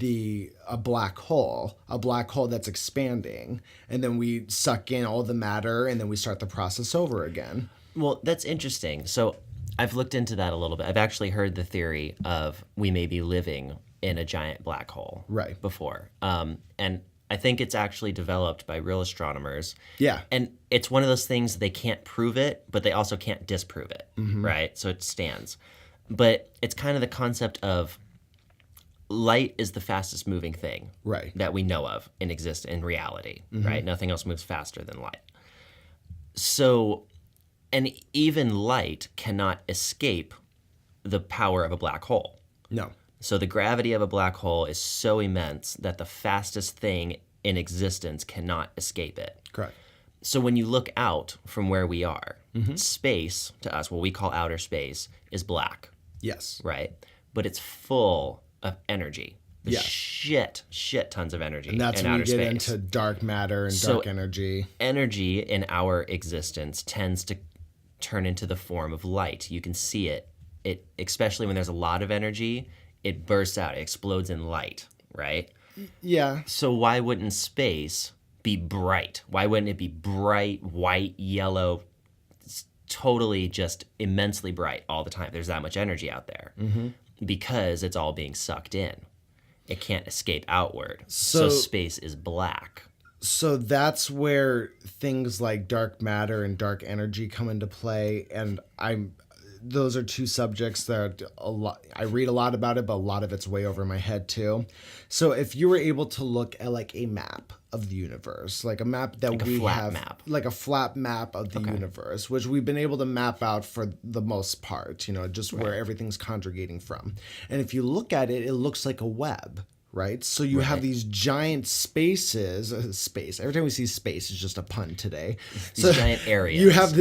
a black hole that's expanding. And then we suck in all the matter and then we start the process over again. Well, that's interesting. So I've looked into that a little bit. I've actually heard the theory of we may be living in a giant black hole before. And I think it's actually developed by real astronomers. Yeah. And it's one of those things they can't prove it, but they also can't disprove it, right? So it stands. But it's kind of the concept of light is the fastest moving thing that we know of in reality, right? Nothing else moves faster than light. So, and even light cannot escape the power of a black hole. No. So the gravity of a black hole is so immense that the fastest thing in existence cannot escape it. Correct. So when you look out from where we are, space to us, what we call outer space, is black. Yes. Right? But it's full of energy. Shit tons of energy. And that's in when outer you get space. into dark matter and dark energy. Energy in our existence tends to turn into the form of light. You can see it. It, especially when there's a lot of energy, it bursts out. It explodes in light, right? Yeah. So why wouldn't space be bright? Why wouldn't it be bright, white, yellow, totally just immensely bright all the time? There's that much energy out there because it's all being sucked in. It can't escape outward. So space is black. So that's where things like dark matter and dark energy come into play. And those are two subjects that I read a lot about it, but a lot of it's way over my head too. So if you were able to look at like a map of the universe, like a map that like like a flat map of the universe, which we've been able to map out for the most part, just where everything's congregating from. And if you look at it, it looks like a web. Right? So you have these giant spaces, space. Every time we see space, it's just a pun today. These giant areas. You have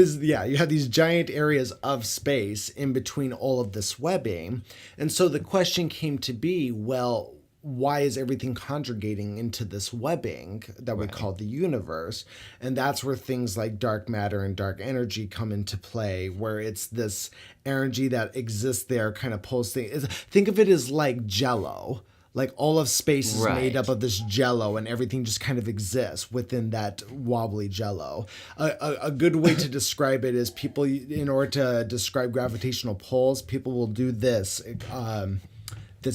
these giant areas of space in between all of this webbing. And so the question came to be, well, why is everything congregating into this webbing that we call the universe? And that's where things like dark matter and dark energy come into play, where it's this energy that exists there, kind of pulsing. Think of it as like Jell-O. Like all of space is made up of this Jell-O, and everything just kind of exists within that wobbly Jell-O. A good way to describe it is people, in order to describe gravitational pulls, people will do this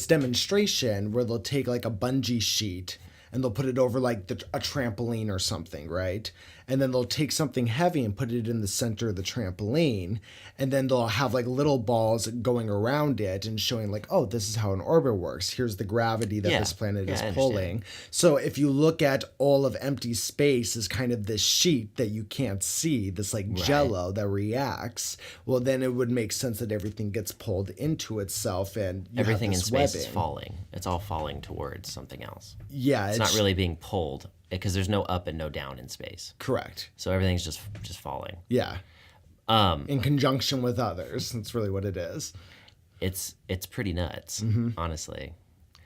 demonstration where they'll take like a bungee sheet and they'll put it over like a trampoline or something, right? And then they'll take something heavy and put it in the center of the trampoline. And then they'll have like little balls going around it and showing like, oh, this is how an orbit works. Here's the gravity that this planet is pulling. So if you look at all of empty space as kind of this sheet that you can't see, this like Jell-O that reacts, well, then it would make sense that everything gets pulled into itself and everything in space is falling. It's all falling towards something else. Yeah. It's not really being pulled because there's no up and no down in space. Correct. So everything's just falling. Yeah. In conjunction with others. That's really what it is. It's pretty nuts, honestly.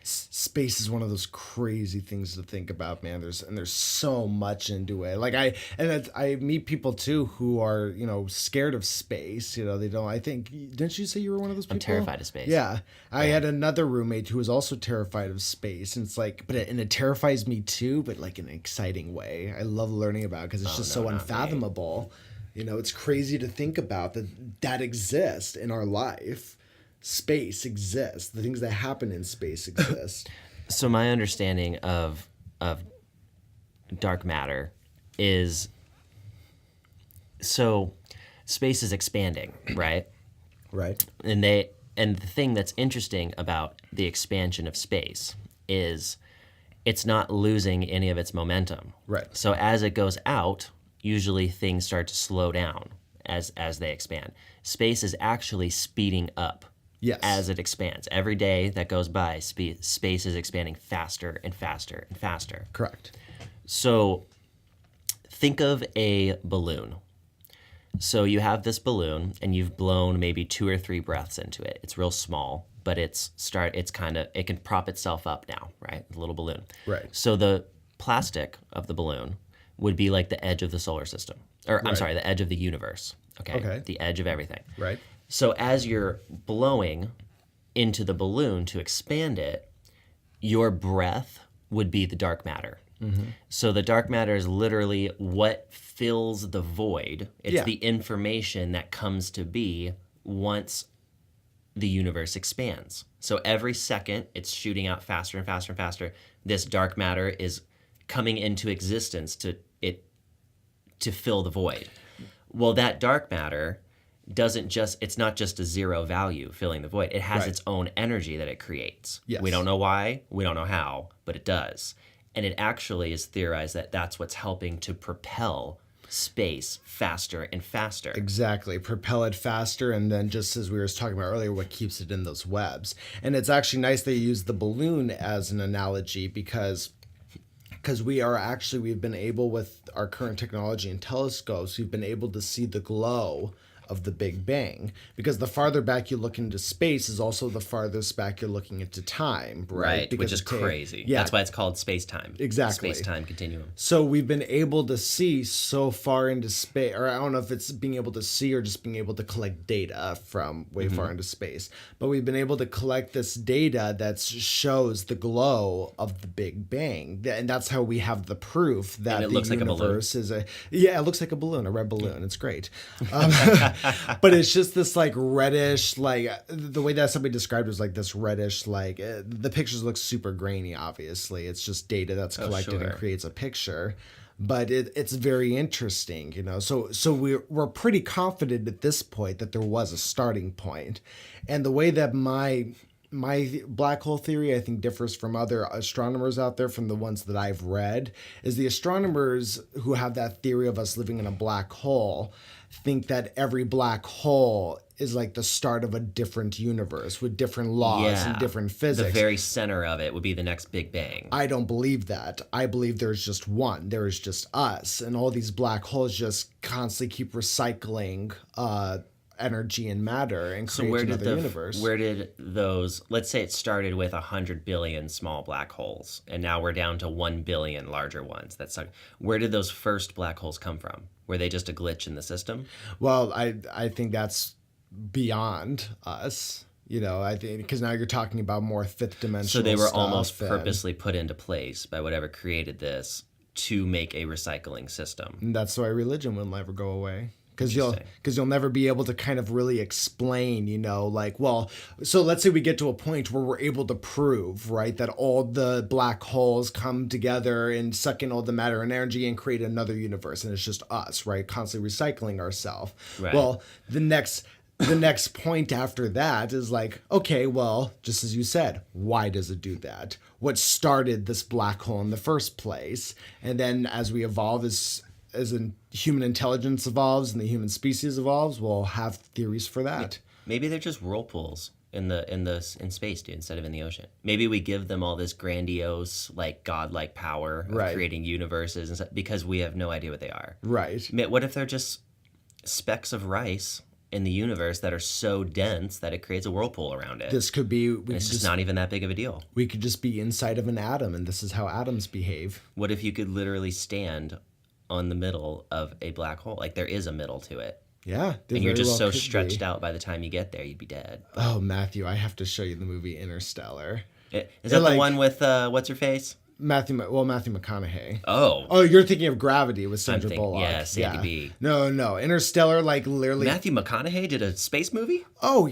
Space is one of those crazy things to think about, man. There's so much into it. Like I meet people too who are, scared of space. They don't. Didn't you say you were one of those people? I'm terrified of space. Yeah. I had another roommate who was also terrified of space, and it's like, it terrifies me too, but like in an exciting way. I love learning about it because it's just so unfathomable. You know, it's crazy to think about that exist in our life. Space exists. The things that happen in space exist. So my understanding of dark matter is, so space is expanding, right? Right. And the thing that's interesting about the expansion of space is it's not losing any of its momentum. Right. So as it goes out, usually things start to slow down as they expand. Space is actually speeding up. Yes. As it expands. Every day that goes by, space is expanding faster and faster and faster. Correct. So think of a balloon. So you have this balloon and you've blown maybe 2 or 3 breaths into it. It's real small, but it can prop itself up now, right? The little balloon. Right. So the plastic of the balloon would be like the edge of the solar system. Or I'm sorry, the edge of the universe. Okay. The edge of everything. Right. So as you're blowing into the balloon to expand it, your breath would be the dark matter. Mm-hmm. So the dark matter is literally what fills the void. It's the information that comes to be once the universe expands. So every second, it's shooting out faster and faster and faster. This dark matter is coming into existence to fill the void. Well, that dark matter it's not just a zero value filling the void. It has its own energy that it creates. Yes. We don't know why, we don't know how, but it does. And it actually is theorized that that's what's helping to propel space faster and faster. Exactly. Propel it faster, and then just as we were talking about earlier, what keeps it in those webs. And it's actually nice that you use the balloon as an analogy because we've been able, with our current technology and telescopes, we've been able to see the glow of the Big Bang, because the farther back you look into space is also the farthest back you're looking into time, right? Which is crazy. Yeah. That's why it's called space-time. Exactly. Space-time continuum. So we've been able to see so far into space, or I don't know if it's being able to see or just being able to collect data from way far into space, but we've been able to collect this data that shows the glow of the Big Bang, and that's how we have the proof that the universe is it looks like a balloon, a red balloon. It's great. But it's just this like reddish, like the way that somebody described it was like this reddish, like the pictures look super grainy. Obviously, it's just data that's collected and creates a picture. But it's very interesting, you know. So we're pretty confident at this point that there was a starting point, and the way that my black hole theory, I think, differs from other astronomers out there, from the ones that I've read, is the astronomers who have that theory of us living in a black hole think that every black hole is like the start of a different universe with different laws and different physics. The very center of it would be the next Big Bang. I don't believe that. I believe there's just one. There is just us, and all these black holes just constantly keep recycling energy and matter and create another universe. Where did those, let's say it started with 100 billion small black holes, and now we're down to 1 billion larger ones. Where did those first black holes come from? Were they just a glitch in the system? Well, I think that's beyond us. You know, I think because now you're talking about more fifth dimensional. So they were almost purposely put into place by whatever created this to make a recycling system. And that's why religion will never go away. Because you'll never be able to kind of really explain, you know, like, well, so let's say we get to a point where we're able to prove, right, that all the black holes come together and suck in all the matter and energy and create another universe, and it's just us, right, constantly recycling ourselves. Right. Well, the next point after that is like, okay, well, just as you said, why does it do that? What started this black hole in the first place? And then as we evolve, as in human intelligence evolves and the human species evolves, we'll have theories for that. Maybe they're just whirlpools in space, dude, instead of in the ocean. Maybe we give them all this grandiose, like godlike power of creating universes and stuff because we have no idea what they are. Right. What if they're just specks of rice in the universe that are so dense that it creates a whirlpool around it? This could be. It's just not even that big of a deal. We could just be inside of an atom, and this is how atoms behave. What if you could literally stand on the middle of a black hole? Like there is a middle to it. Yeah. And you're just so stretched out by the time you get there, you'd be dead. Oh, Matthew, I have to show you the movie Interstellar. Is that the one with, what's her face? Matthew McConaughey. Oh, You're thinking of Gravity with Sandra Bullock. Yeah, Sandy B. No. Interstellar, like literally. Matthew McConaughey did a space movie? Oh,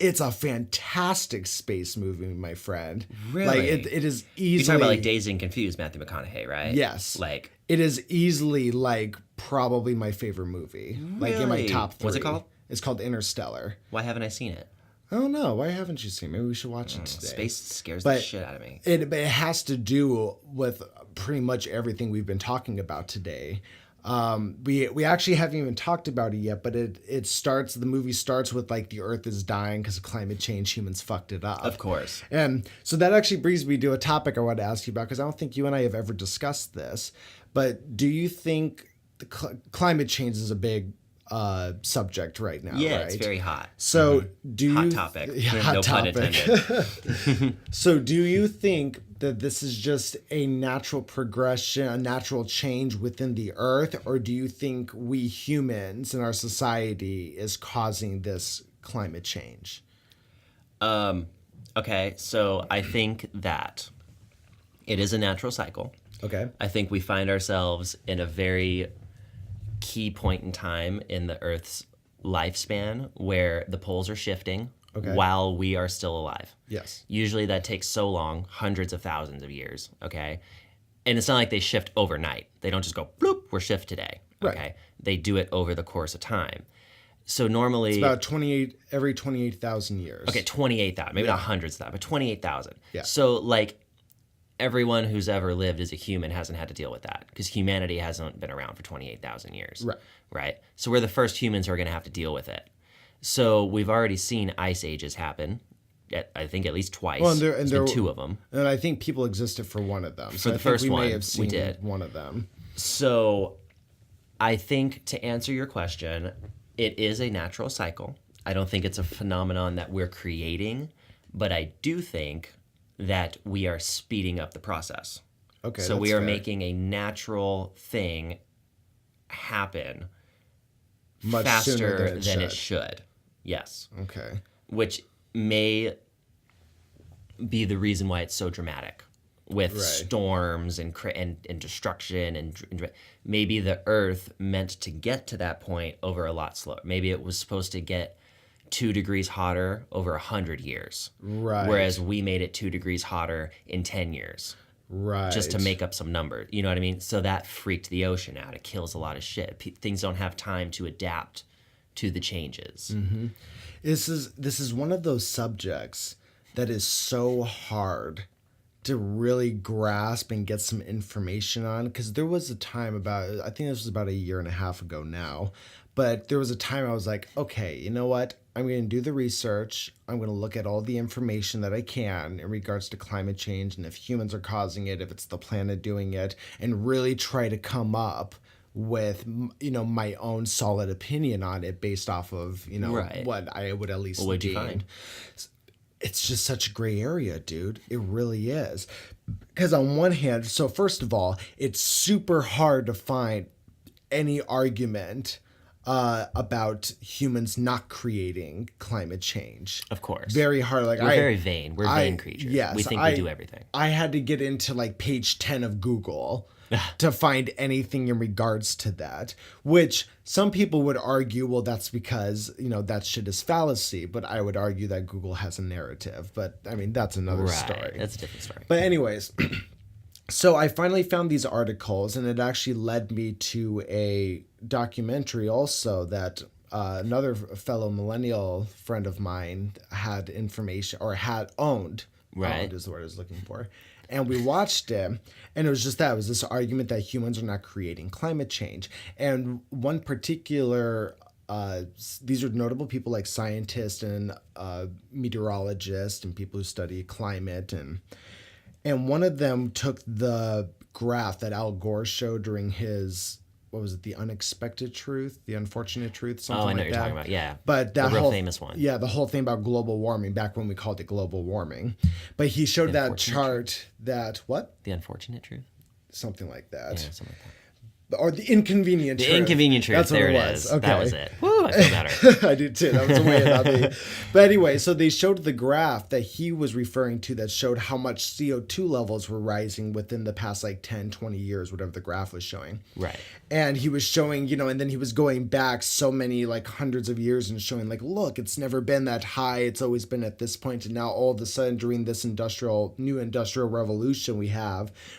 it's a fantastic space movie, my friend. Really? Like it is easily. You're talking about like Dazed and Confused, Matthew McConaughey, right? Yes. Like it is easily like probably my favorite movie. really? Like in my top 3. What's it called? It's called Interstellar. Why haven't I seen it? I don't know. Why haven't you seen it? Maybe we should watch it today. Space scares the shit out of me. It has to do with pretty much everything we've been talking about today. We actually haven't even talked about it yet, but the movie starts with like the Earth is dying because of climate change. Humans fucked it up. Of course. And so that actually brings me to a topic I want to ask you about, because I don't think you and I have ever discussed this. But do you think the climate change is a big subject right now? Yeah, right? it's very hot. So do you Hot topic. hot No pun topic. intended. So do you think that this is just a natural progression, a natural change within the earth, or do you think we humans in our society is causing this climate change? Okay, so I think that it is a natural cycle. Okay. I think we find ourselves in a very key point in time in the Earth's lifespan where the poles are shifting while we are still alive. Yes. Usually that takes so long, hundreds of thousands of years, okay? And it's not like they shift overnight. They don't just go, bloop, we're shift today, okay? Right. They do it over the course of time. So normally... It's about every 28,000 years. Okay, 28,000, maybe not hundreds of that, but 28,000. Yeah. So like everyone who's ever lived as a human hasn't had to deal with that because humanity hasn't been around for 28,000 years. Right. Right? So we're the first humans who are going to have to deal with it. So we've already seen ice ages happen, I think at least twice. Well, There's been 2 of them. And I think people existed for one of them. For So the I think first we one, may have seen we did. one of them. So I think to answer your question, it is a natural cycle. I don't think it's a phenomenon that we're creating, but I do think that we are speeding up the process. Okay. So we that's are fair. making a natural thing happen Much sooner faster than it should. Yes. Okay. Which may be the reason why it's so dramatic with Right. storms and destruction and maybe the Earth meant to get to that point over a lot slower. Maybe it was supposed to get 2 degrees hotter over 100 years. Right. Whereas we made it 2 degrees hotter in 10 years. Right. Just to make up some numbers. You know what I mean? So that freaked the ocean out. It kills a lot of shit. Things don't have time to adapt to the changes. Mm-hmm. This is one of those subjects that is so hard to really grasp and get some information on, because there was a time I think this was about 1.5 years ago now, but there was a time I was like, okay, you know what? I'm going to do the research. I'm going to look at all the information that I can in regards to climate change and if humans are causing it, if it's the planet doing it, and really try to come up with, my own solid opinion on it based off of, Right. what I would at least What'd you deem. find? It's just such a gray area, dude. It really is. Because on one hand, so first of all, it's super hard to find any argument about humans not creating climate change. Of course. Very hard. Like We're very vain. We're vain creatures. Yes, we think we do everything. I had to get into like page 10 of Google to find anything in regards to that, which some people would argue, well, that's because, that shit is fallacy. But I would argue that Google has a narrative. But I mean, that's another story. That's a different story. But anyways, so I finally found these articles, and it actually led me to a documentary also that another fellow millennial friend of mine had information, or had owned. Right. Owned is the word I was looking for. And we watched it, and it was just that. It was this argument that humans are not creating climate change. And one particular, these are notable people like scientists and meteorologists and people who study climate. And one of them took the graph that Al Gore showed during his, what was it, the unexpected truth, the unfortunate truth, something like that. I know what you're talking about. Yeah. But that the real whole famous one. Yeah, the whole thing about global warming, back when we called it global warming. But he showed that chart that, what? The unfortunate truth? Something like that. Yeah, something like that. Or the inconvenient truth. The inconvenient truth. That's what there it it was. is. Okay. That was it. Woo, I feel better. I do too. That was way about me. But anyway, so they showed the graph that he was referring to that showed how much CO2 levels were rising within the past like 10, 20 years, whatever the graph was showing. Right. And he was showing, and then he was going back so many like hundreds of years and showing like, look, it's never been that high. It's always been at this point. And now all of a sudden during this new industrial revolution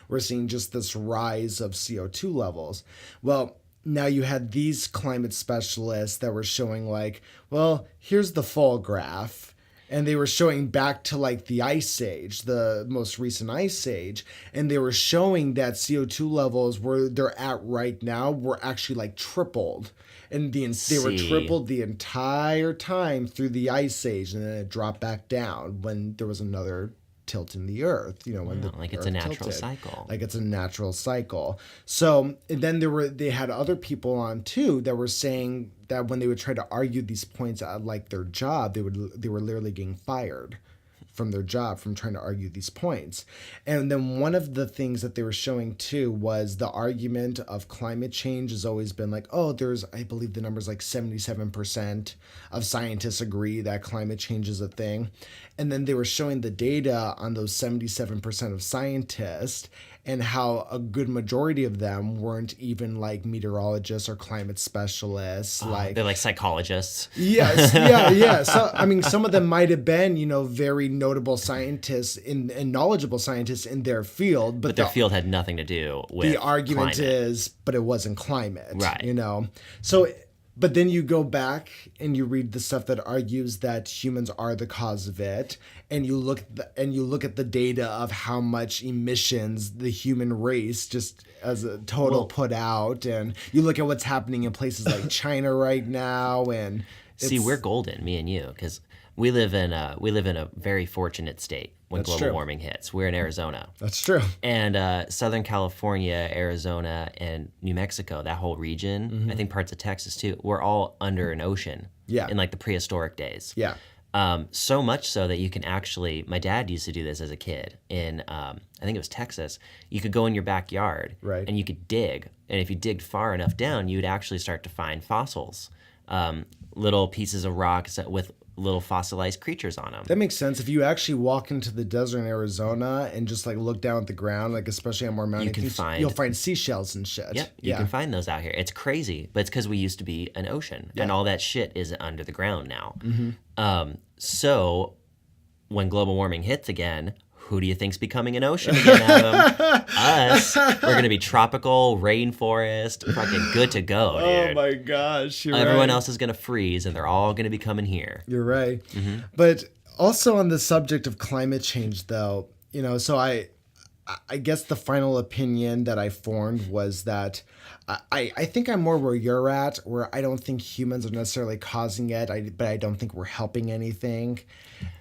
we're seeing just this rise of CO2 levels. Well, now you had these climate specialists that were showing like, well, here's the fall graph. And they were showing back to like the ice age, the most recent ice age. And they were showing that CO2 levels where they're at right now were actually like tripled. And they were tripled the entire time through the ice age. And then it dropped back down when there was another tilt in the earth, when the like it's earth a natural tilted. cycle. Like it's a natural cycle. So and then they had other people on too that were saying that when they would try to argue these points at like their job, they were literally getting fired from their job from trying to argue these points. And then one of the things that they were showing too was the argument of climate change has always been like, oh, I believe the number's like 77% of scientists agree that climate change is a thing. And then they were showing the data on those 77% of scientists and how a good majority of them weren't even like meteorologists or climate specialists. They're like psychologists. Yes, yeah. So, I mean, some of them might have been, very notable scientists and knowledgeable scientists in their field. But their field had nothing to do with the argument climate. is, but it wasn't climate. Right. So, but then you go back and you read the stuff that argues that humans are the cause of it, and you look at the data of how much emissions the human race just as a total put out, and you look at what's happening in places like China right now, and see, we're golden, me and you, because we live in a very fortunate state when global warming hits. We're in Arizona. That's true. And Southern California, Arizona, and New Mexico, that whole region, I think parts of Texas too, we're all under an ocean. Yeah. In like the prehistoric days. Yeah. So much so that you can actually, my dad used to do this as a kid in, I think it was Texas. You could go in your backyard and you could dig. And if you digged far enough down, you would actually start to find fossils, little pieces of rocks with little fossilized creatures on them. That makes sense. If you actually walk into the desert in Arizona and just like look down at the ground, like especially on more mountain peaks, you'll find seashells and shit. Yep, you can find those out here. It's crazy, but it's because we used to be an ocean, and all that shit is under the ground now. So when global warming hits again, who do you think's becoming an ocean again, Adam? Us. We're going to be tropical, rainforest, fucking good to go, dude. Oh my gosh, Everyone else is going to freeze, and they're all going to be coming here. You're right. But also on the subject of climate change, though, so I guess the final opinion that I formed was that I think I'm more where you're at, where I don't think humans are necessarily causing it, but I don't think we're helping anything.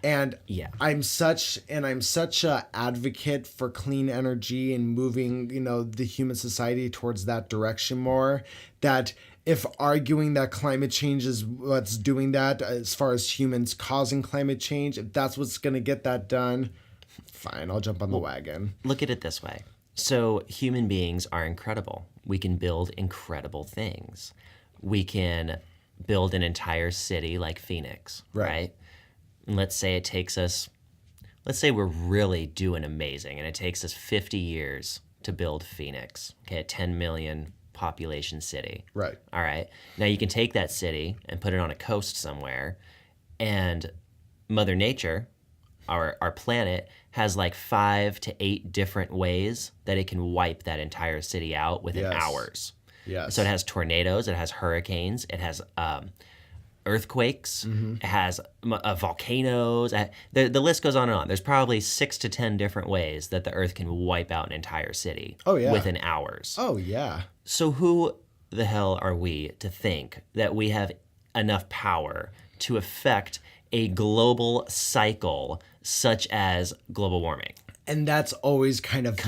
And I'm such a advocate for clean energy and moving, the human society towards that direction more, that if arguing that climate change is what's doing that, as far as humans causing climate change, if that's what's going to get that done, fine, I'll jump on the wagon. Look at it this way. So human beings are incredible. We can build incredible things. We can build an entire city like Phoenix, right? And let's say we're really doing amazing and it takes us 50 years to build Phoenix, okay, a 10 million population city. Right. All right. Now you can take that city and put it on a coast somewhere, and Mother Nature, our planet, has like 5 to 8 different ways that it can wipe that entire city out within hours. Yes. So it has tornadoes, it has hurricanes, it has earthquakes, it has volcanoes. The list goes on and on. There's probably 6 to 10 different ways that the Earth can wipe out an entire city within hours. Oh, yeah. So who the hell are we to think that we have enough power to affect a global cycle such as global warming? And that's always kind of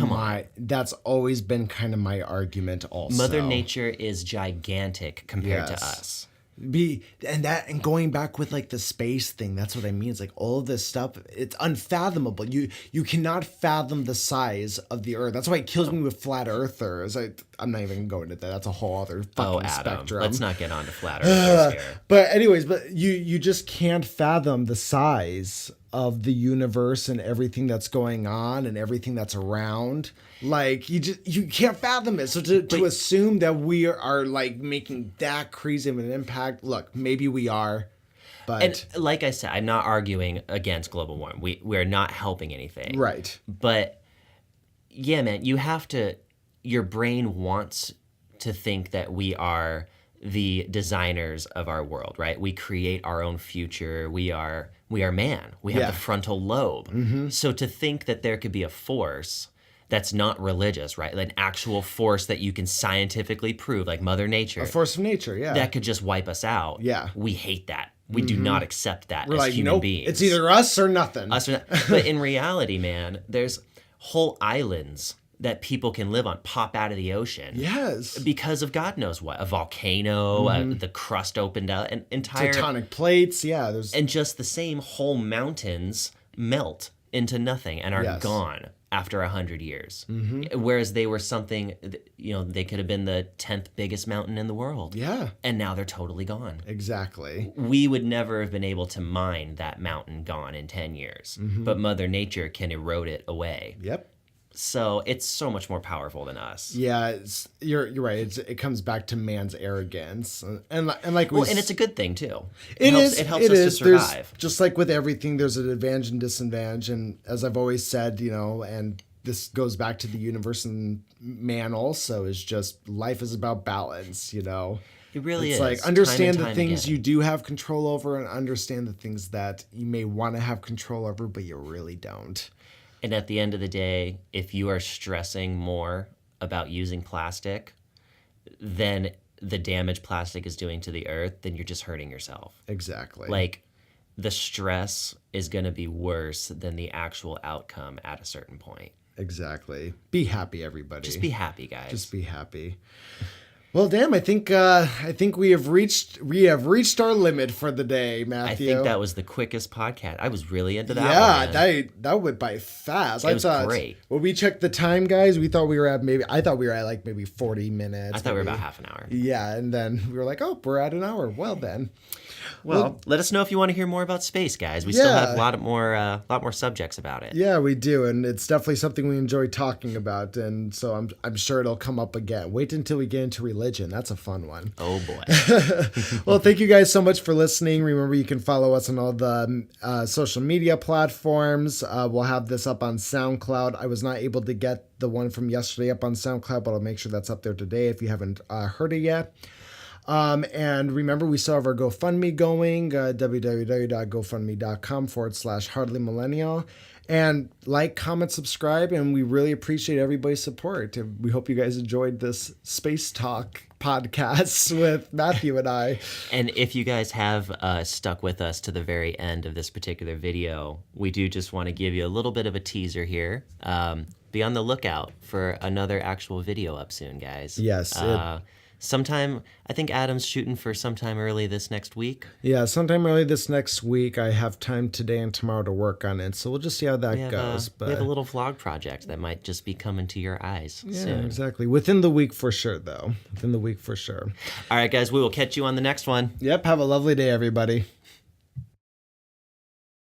that's always been kind of my argument also. Mother Nature is gigantic compared to us. And going back with like the space thing, that's what I mean. It's like all of this stuff, it's unfathomable. You cannot fathom the size of the Earth. That's why it kills me with flat earthers. I'm not even going into that. That's a whole other fucking spectrum. Let's not get on to flat earthers here. But anyways, you just can't fathom the size of the universe and everything that's going on and everything that's around. Like you can't fathom it. So to assume that we are like making that crazy of an impact, look, maybe we are, but and like I said, I'm not arguing against global warming. We're not helping anything. Right. But yeah, man, your brain wants to think that we are the designers of our world, right? We create our own future. We are man. We have the frontal lobe. Mm-hmm. So to think that there could be a force that's not religious, right? Like an actual force that you can scientifically prove, like Mother Nature. A force of nature, yeah. That could just wipe us out. Yeah. We hate that. We do not accept that We're as like, human nope, beings. it's either us or nothing. But in reality, man, there's whole islands that people can live on pop out of the ocean. Yes. Because of God knows what. A volcano, the crust opened up, an entire... Tectonic plates, yeah. And just the same whole mountains melt into nothing and are gone after 100 years. Mm-hmm. Whereas they were something, they could have been the 10th biggest mountain in the world. Yeah. And now they're totally gone. Exactly. We would never have been able to mine that mountain gone in 10 years. Mm-hmm. But Mother Nature can erode it away. Yep. So it's so much more powerful than us. Yeah, you're right. It comes back to man's arrogance, and like and it's a good thing too. It helps us to survive. There's, just like with everything, there's an advantage and disadvantage, and as I've always said, and this goes back to the universe and man also is just life is about balance. It really is. It's like understand the things you do have control over, and understand the things that you may want to have control over, but you really don't. And at the end of the day, if you are stressing more about using plastic than the damage plastic is doing to the earth, then you're just hurting yourself. Exactly. Like the stress is going to be worse than the actual outcome at a certain point. Exactly. Be happy, everybody. Just be happy, guys. Just be happy. Well, damn, I think we have reached our limit for the day, Matthew. I think that was the quickest podcast. I was really into that one. Yeah, that went by fast. It was great. When we checked the time, guys, I thought we were at maybe 40 minutes. I thought we were about half an hour. Yeah, and then we were like, oh, we're at an hour. Well, then. Well, let us know if you want to hear more about space, guys. We still have a lot more subjects about it. Yeah, we do, and it's definitely something we enjoy talking about, and so I'm sure it'll come up again. Wait until we get into religion. That's a fun one. Oh boy. Well, thank you guys so much for listening. Remember, you can follow us on all the social media platforms. We'll have this up on SoundCloud. I was not able to get the one from yesterday up on SoundCloud, but I'll make sure that's up there today if you haven't heard it yet. And remember, we still have our GoFundMe going, www.gofundme.com/Hardly Millennial. And like, comment, subscribe, and we really appreciate everybody's support. We hope you guys enjoyed this Space Talk podcast with Matthew and I. And if you guys have stuck with us to the very end of this particular video, we do just want to give you a little bit of a teaser here. Be on the lookout for another actual video up soon, guys. Yes. Sometime, I think Adam's shooting for sometime early this next week. Yeah, sometime early this next week. I have time today and tomorrow to work on it, so we'll just see how that goes. We have a little vlog project that might just be coming to your eyes soon. Yeah, exactly. Within the week for sure, though. Within the week for sure. All right, guys, we will catch you on the next one. Yep, have a lovely day, everybody.